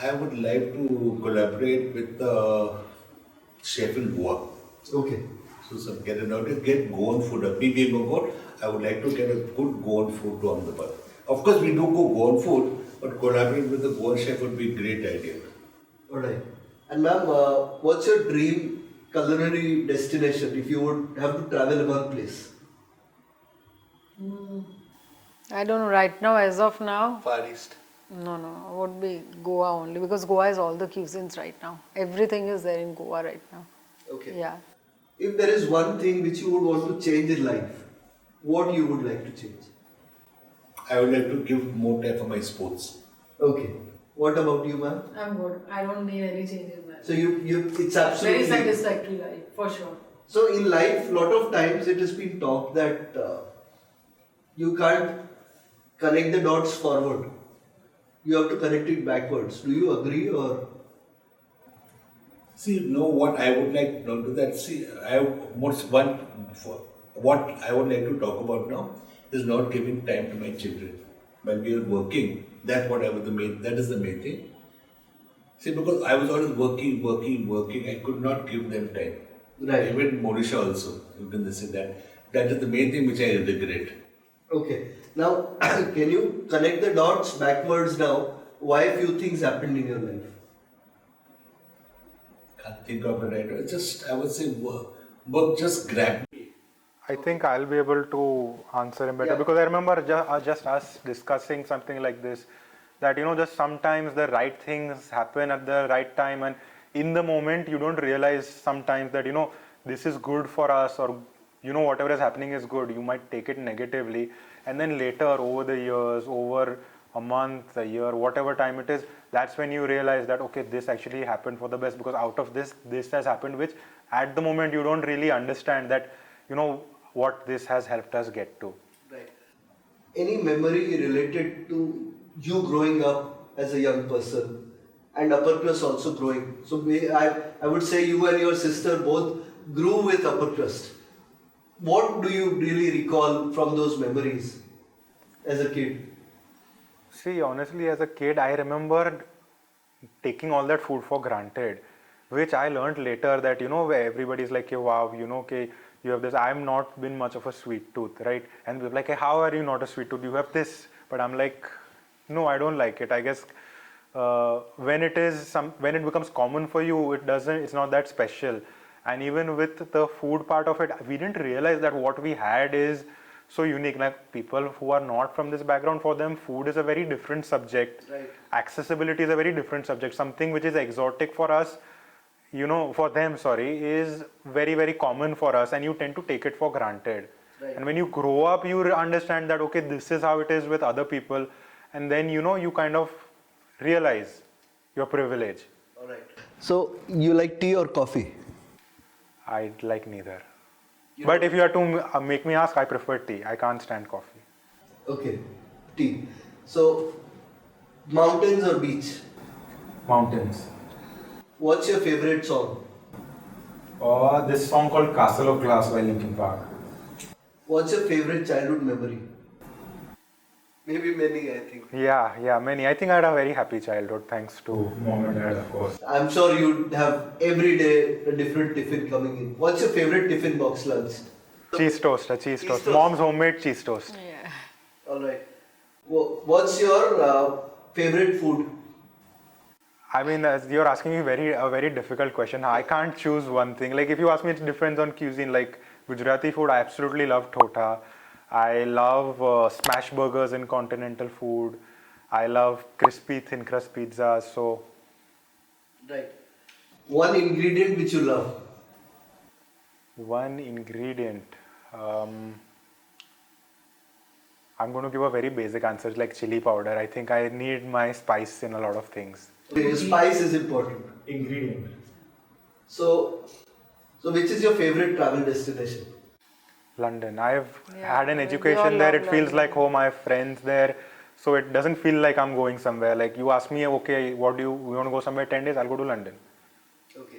[SPEAKER 2] I would like to collaborate with the chef in Goa.
[SPEAKER 1] Okay.
[SPEAKER 2] So get Goan food. Me being a Goan, I would like to get a good Goan food to Ahmedabad. Of course, we do go Goan food, but collaborating with the Goan chef would be a great idea.
[SPEAKER 1] Alright. And ma'am, what's your dream culinary destination if you would have to travel in one place?
[SPEAKER 3] I don't know, right now, as of now,
[SPEAKER 6] Far East.
[SPEAKER 3] no, it would be Goa only because Goa has all the cuisines right now. Everything is there in Goa right now.
[SPEAKER 1] Okay.
[SPEAKER 3] Yeah.
[SPEAKER 1] If there is one thing which you would want to change in life, what you would like to change?
[SPEAKER 2] I would like to give more time for my sports.
[SPEAKER 1] Okay. What about you, ma'am?
[SPEAKER 5] I'm good. I don't need any change in that.
[SPEAKER 1] So it's
[SPEAKER 5] Very
[SPEAKER 1] absolutely.
[SPEAKER 5] satisfactory life, for sure.
[SPEAKER 1] So in life, lot of times it has been talked that you can't connect the dots forward. You have to connect it backwards. Do you agree or?
[SPEAKER 2] See, what I would like to do that. See, what I would like to talk about now is not giving time to my children when we are working. That is the main thing. See, because I was always working, I could not give them time.
[SPEAKER 1] Right.
[SPEAKER 2] Even Monisha also, even they say that. That is the main thing which I regret.
[SPEAKER 1] Okay. Now, can you connect the dots backwards now? Why few things happened in your life?
[SPEAKER 2] Can't think of it right now. It's just, I would say, work just grabbed me.
[SPEAKER 4] I think I'll be able to answer him better
[SPEAKER 1] Yeah.
[SPEAKER 4] because I remember just us discussing something like this, that just sometimes the right things happen at the right time, and in the moment you don't realize sometimes that this is good for us, or whatever is happening is good, you might take it negatively, and then later over the years, over a month, a year, whatever time it is, that's when you realize that okay, this actually happened for the best, because out of this has happened, which at the moment you don't really understand that what this has helped us get to.
[SPEAKER 1] Right. Any memory related to you growing up as a young person and upper crust also growing? So I would say you and your sister both grew with upper crust. What do you really recall from those memories as a kid?
[SPEAKER 4] See, honestly, as a kid, I remember taking all that food for granted, which I learned later that, where everybody's like, hey, wow, okay, you have this. I'm not been much of a sweet tooth, right? And we're like, hey, how are you not a sweet tooth? You have this. But I'm like, no, I don't like it. I guess when it becomes common for you, it's not that special. And even with the food part of it, we didn't realize that what we had is so unique. Like people who are not from this background, for them food is a very different subject.
[SPEAKER 1] Right.
[SPEAKER 4] Accessibility is a very different subject. Something which is exotic for us, for them, is very, very common for us, and you tend to take it for granted.
[SPEAKER 1] Right.
[SPEAKER 4] And when you grow up, you understand that okay, this is how it is with other people, and then you kind of realize your privilege.
[SPEAKER 1] All right. So you like tea or coffee?
[SPEAKER 4] I like neither. But if you have to make me ask, I prefer tea. I can't stand coffee.
[SPEAKER 1] Okay, tea. So, mountains or beach?
[SPEAKER 4] Mountains.
[SPEAKER 1] What's your favorite song?
[SPEAKER 4] This song called Castle of Glass by Linkin Park.
[SPEAKER 1] What's your favorite childhood memory? Maybe many, I think.
[SPEAKER 4] Yeah, many. I think I had a very happy childhood thanks to mom and dad, of course.
[SPEAKER 1] I'm sure you'd have every day a different tiffin coming in. What's your favorite tiffin box lunch?
[SPEAKER 4] Cheese toast.
[SPEAKER 1] toast.
[SPEAKER 4] Mom's homemade cheese toast.
[SPEAKER 3] Yeah.
[SPEAKER 1] All right. What's your favorite food?
[SPEAKER 4] I mean, as you're asking me a very difficult question. I can't choose one thing. Like if you ask me, it depends on cuisine. Like Gujarati food, I absolutely love thota. I love smash burgers in continental food. I love crispy thin crust pizzas. So,
[SPEAKER 1] Right. One ingredient which you love?
[SPEAKER 4] one ingredient. I'm going to give a very basic answer, like chili powder. I think I need my spice in a lot of things.
[SPEAKER 1] Okay, spice is important.
[SPEAKER 4] Ingredient.
[SPEAKER 1] So which is your favorite travel destination?
[SPEAKER 4] London. I've
[SPEAKER 3] Yeah,
[SPEAKER 4] had an
[SPEAKER 3] we all
[SPEAKER 4] education there.
[SPEAKER 3] love
[SPEAKER 4] It feels
[SPEAKER 3] London.
[SPEAKER 4] like home. I have friends there. So it doesn't feel like I'm going somewhere. Like you ask me, okay, we want to go somewhere 10 days? I'll go to London.
[SPEAKER 1] Okay.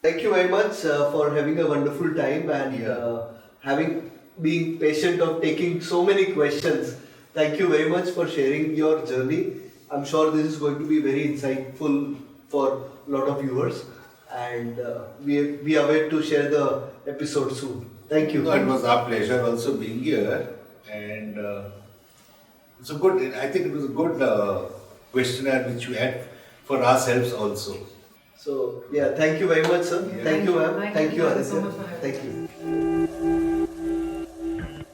[SPEAKER 1] Thank you very much for having a wonderful time and being patient of taking so many questions. Thank you very much for sharing your journey. I'm sure this is going to be very insightful for a lot of viewers, and we await to share the episode soon. Thank you.
[SPEAKER 2] No, it was our pleasure also being here, and it's a good. I think it was a good questionnaire which we had for ourselves also.
[SPEAKER 1] So yeah, thank you very much, sir.
[SPEAKER 2] Yeah.
[SPEAKER 1] Thank you, ma'am.
[SPEAKER 5] Thank
[SPEAKER 1] Thank
[SPEAKER 5] you.
[SPEAKER 1] you,
[SPEAKER 5] Thank you so
[SPEAKER 1] Aditya.
[SPEAKER 5] much for having
[SPEAKER 1] Thank you.